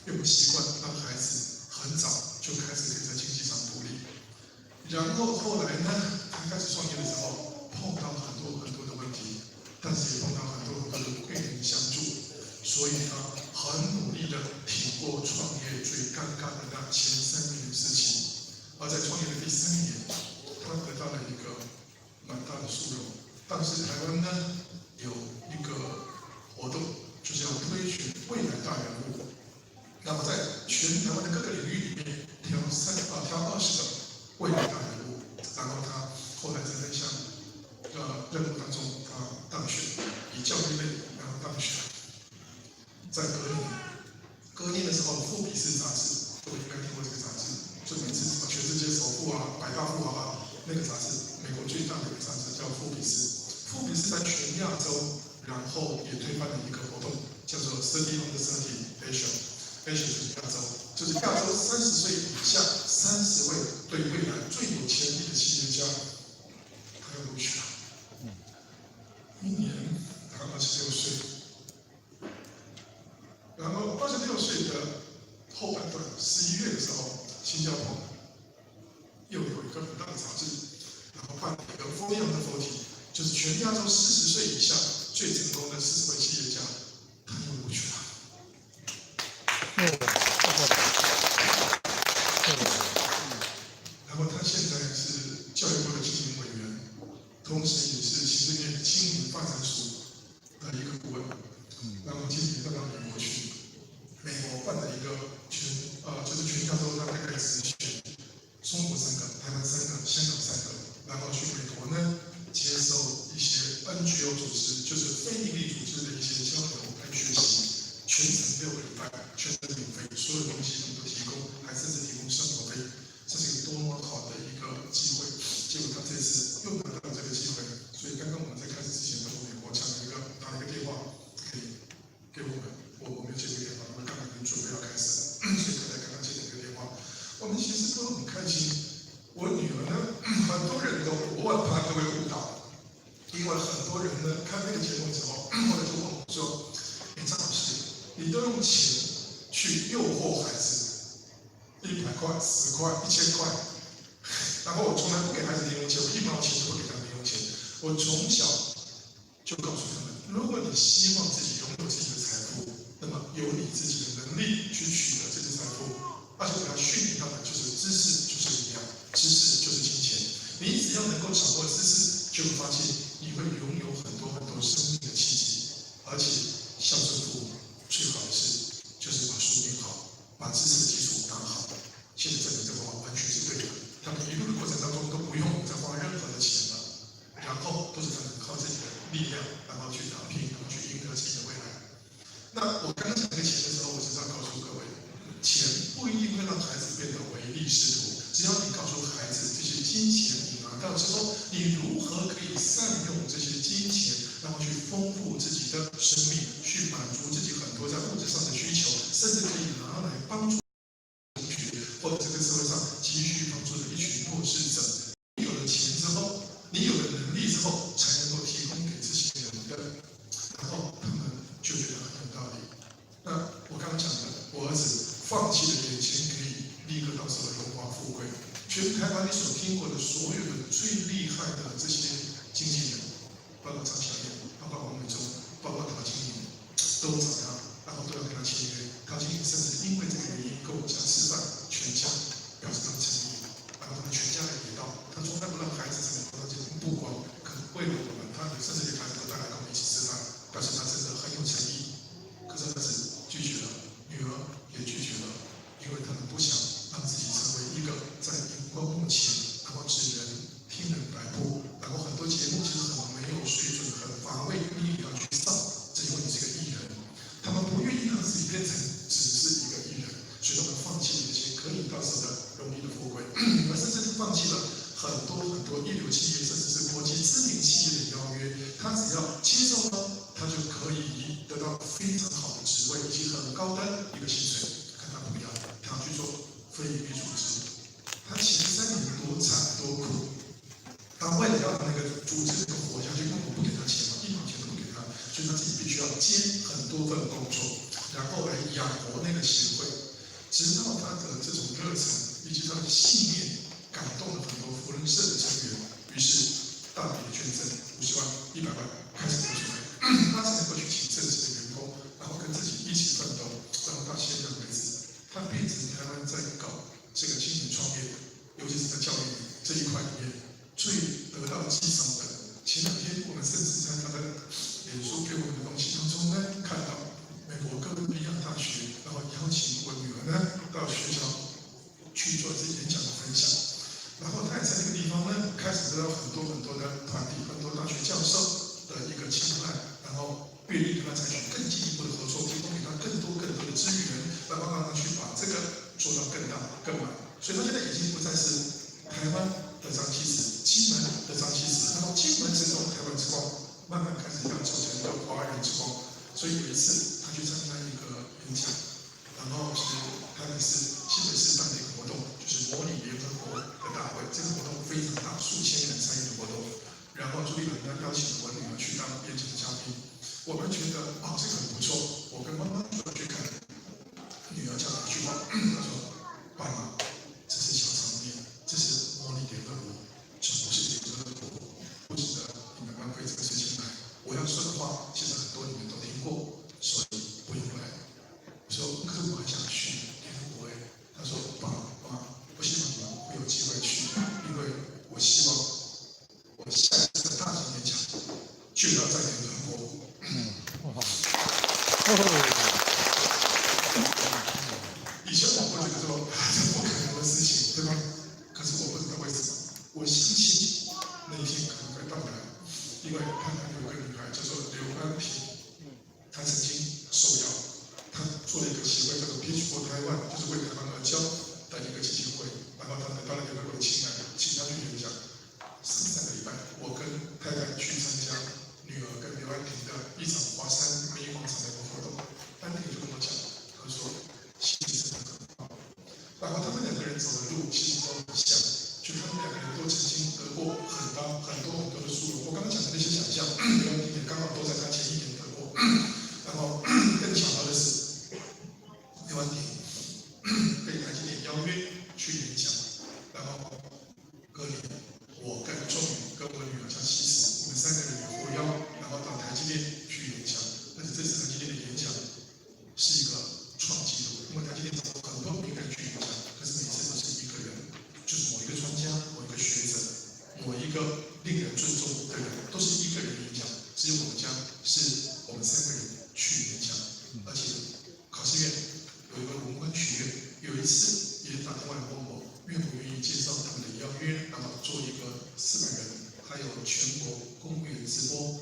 因为我们习惯让孩子很早就开始可以在经济上独立。然后后来呢，他开始创业的时候，碰到很多的问题，但是也碰到很多的贵人相助，所以他很努力的挺过创业最尴尬的那前3年的事情。而在创业的第3年，他得到了一个蛮大的殊荣。当时台湾呢有一个活动，就是要推选未来大人物，那么在全台湾的各个领域里面挑20个未来大人物，然后他后来在那项任务当中，他当选，以教育类然后当选。在隔年的时候，《富比士》杂志，各位应该听过这个杂志，就每次什么全世界首富啊、100大富豪啊，那个杂志，美国最大的一个杂志叫《富比士》。富比士在全亚洲，然后也推办了一个活动，叫做 30 under 30 Asia，Asia 就是亚洲，就是亚洲30岁以下30位对未来最有潜力的企业家，他要录取了。1年他26岁。然后26岁的后半段，11月的时候，新加坡又有一个很大的杂志，然后办了一个4 Under 40，就是全亚洲40岁以下最成功的40位企业家，他又录取了。然后他现在是教育部的经营委员，同时也是行政院青年发展署的一个顾问。然后今年到美国去。美国办了一个就是全亚洲大概只选中国3个、台湾3个、香港3个，然后去美国呢接受一些 NGO 组织，就是非营利组织的一些交流跟学习，全程6个礼拜，全程免费，所有东西我们都提供，还甚至提供生活费，这是一个多么好的一个机会。结果他这次又拿到这个机会，所以刚刚我们在开始之前，他从美国打了一个电话给我们，我没有接这个电话，我们刚刚已经准备要开始了，所以他才刚刚接了这个电话。我们其实都很开心。我女儿呢，很多人都我怕各位误导，因为很多人呢看那个节目之后，后来就问我说：“张老师，你都用钱去诱惑孩子，100块、10块、1000块，然后我从来不给孩子零用钱，我1毛钱都不给他零用钱。我从小就告诉他们，如果你希望自己拥有自己的财富，那么有你自己的能力去取得这些财富，而且我要训练他们，就是知识就是力量，知识就是金钱。你只要能够掌握知识，就会发现你会拥有很多生命的奇迹，而且孝顺父母最好的是就是把书念好，把知识的基础打好。现在证明这个话完全是对的，他们一路的过程当中都不用再花任何的钱了，然后都是他们靠自己的力量，然后去打拼，然后去赢得自己的未来。那我刚刚讲这个钱的时候，我只是要告诉各位，钱不一定会让孩子变得唯利是图，只要你告诉孩子这些金钱你拿到之后，你如何可以善用这些金钱，然后去丰富自己的生命，去满足自己很多在物质上的需求，甚至可以拿来帮助同学或者这个社会上急需帮助的一群弱势者。你有了钱之后，你有了能力之后，才能够提供给这些人的，然后他们就觉得很有道理。那我刚刚讲的，我儿子放弃了眼前可以立刻到手的荣华富贵，全台湾你所听过的所有的最厉害的这些经纪人，包括张小燕，包括王伟忠，包括陶晶莹，都找他，然后都要跟他签约。陶晶莹甚至因为这个原因跟我家吃饭，全家表示他们诚意，然后他们全家人也到，他从来不让孩子在那到这种曝光，可为了我们，他甚至连孩子都带来跟我们一起吃饭，表示他真的很有诚意。可是儿子拒绝了，女儿也拒绝了，因为他们不想让自己成为一个在荧光幕前，然后只能听人摆布，然后很多节目其实很没有水准，很乏味，你也要去上，这因为你是个艺人，他们不愿意让自己变成只是一个艺人，所以他们放弃了一些可以到手的容易的富贵，而甚至放弃了很多一流企业，甚至是国际知名企业的邀约，他只要接受了，他就可以得到非常好的职位以及很高的一个薪水。可他不要，他要去做非营利组织。他前3年多惨多苦，他为了要让那个组织能够活下去，因为我不给他钱嘛，1毛钱都不给他，所以他自己必须要兼很多份工作，然后来养活那个协会。直到他的这种热忱以及他的信念感动了很多福人社的成员，于是大笔的捐赠50万、100万开始流出来，他才能够去请正式的员工，然后跟自己一起奋斗，然后到现在为止，他变成台湾在搞这个青年创业，尤其是在教育这一块里面最得到继承的。前2天我们甚至在他的脸书给我们的东西当中呢，看到美国哥伦比亚大学，然后邀请我女儿呢到学校去做这演讲的分享，然后他也在这个地方呢开始得到很多的团体、很多大学教授的一个青睐，然后愿意跟他采取更进一步的合作，提供给他更多的资源，然后让他去把这个做到更大、更满。所以他现在已经不再是台湾的张启慈、金门的张启慈，然后金门之光、台湾之光，慢慢开始要走成一个华人之光。所以有一次他去参加一个演讲，然后是台北市新北市办的一个活动，就是模拟联合国的大会，这个活动非常大，数千人参与的活动。然后朱立伦呢邀请我女儿去当演讲嘉宾，我们觉得这个很不错，我跟妈妈说去看，女儿讲了一句话，她说：“爸妈，这是小场面，这是模拟联合国，这不是联合国，不值得你们浪费这个时间来。我要说的话，其实很多你们都听过，所以不用来。”我说：“可是我还想去联合国。”他说：“爸妈，我希望你们会有机会去，因为我希望我下一次的大型演讲就要在联合国。”以前我会觉得说这不可能的事情，对吧？可是我不知道为什么，我相信那一天可能会到来，因为台湾有个女孩叫做刘安平，她曾经受邀，她做了一个协会叫做 Pitch for Taiwan， 就是为台湾而教的一个基金会。然后他得到了联合国的青睐，请他去演讲。3个礼拜，我跟太太去参加女儿跟刘安婷的一场华山民意广场的一个活动。安婷就跟我讲，他说心情真的很好。然后他们2个人走的路其实都很像，就他们2个人都曾经得过很多的殊荣。我刚刚讲的那些奖项，刘安婷也刚好都在他前1年得过。然后更巧合的是，刘安婷被台积电邀约去演讲，然后隔年我跟钟宇跟我女儿叫西施，我们3个人也获邀，然后到台积电去演讲。而且这次台积电的演讲是一个创纪录，因为台积电找很多名人去演讲，可是每次都是一个人，就是某一个专家、某一个学者、某一个令人尊重的人，都是一个人演讲。只有我们家是我们3个人去演讲，而且考试院有一个文官学院，有一次也打电话来问我，愿不愿意介绍他们的邀约，然后做一个400人，还有全国公务员直播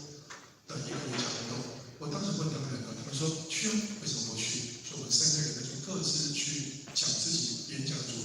的一个演讲活动。我当时问他们2个，他们说去啊，为什么不去？所以我们3个人呢就各自去讲自己演讲的主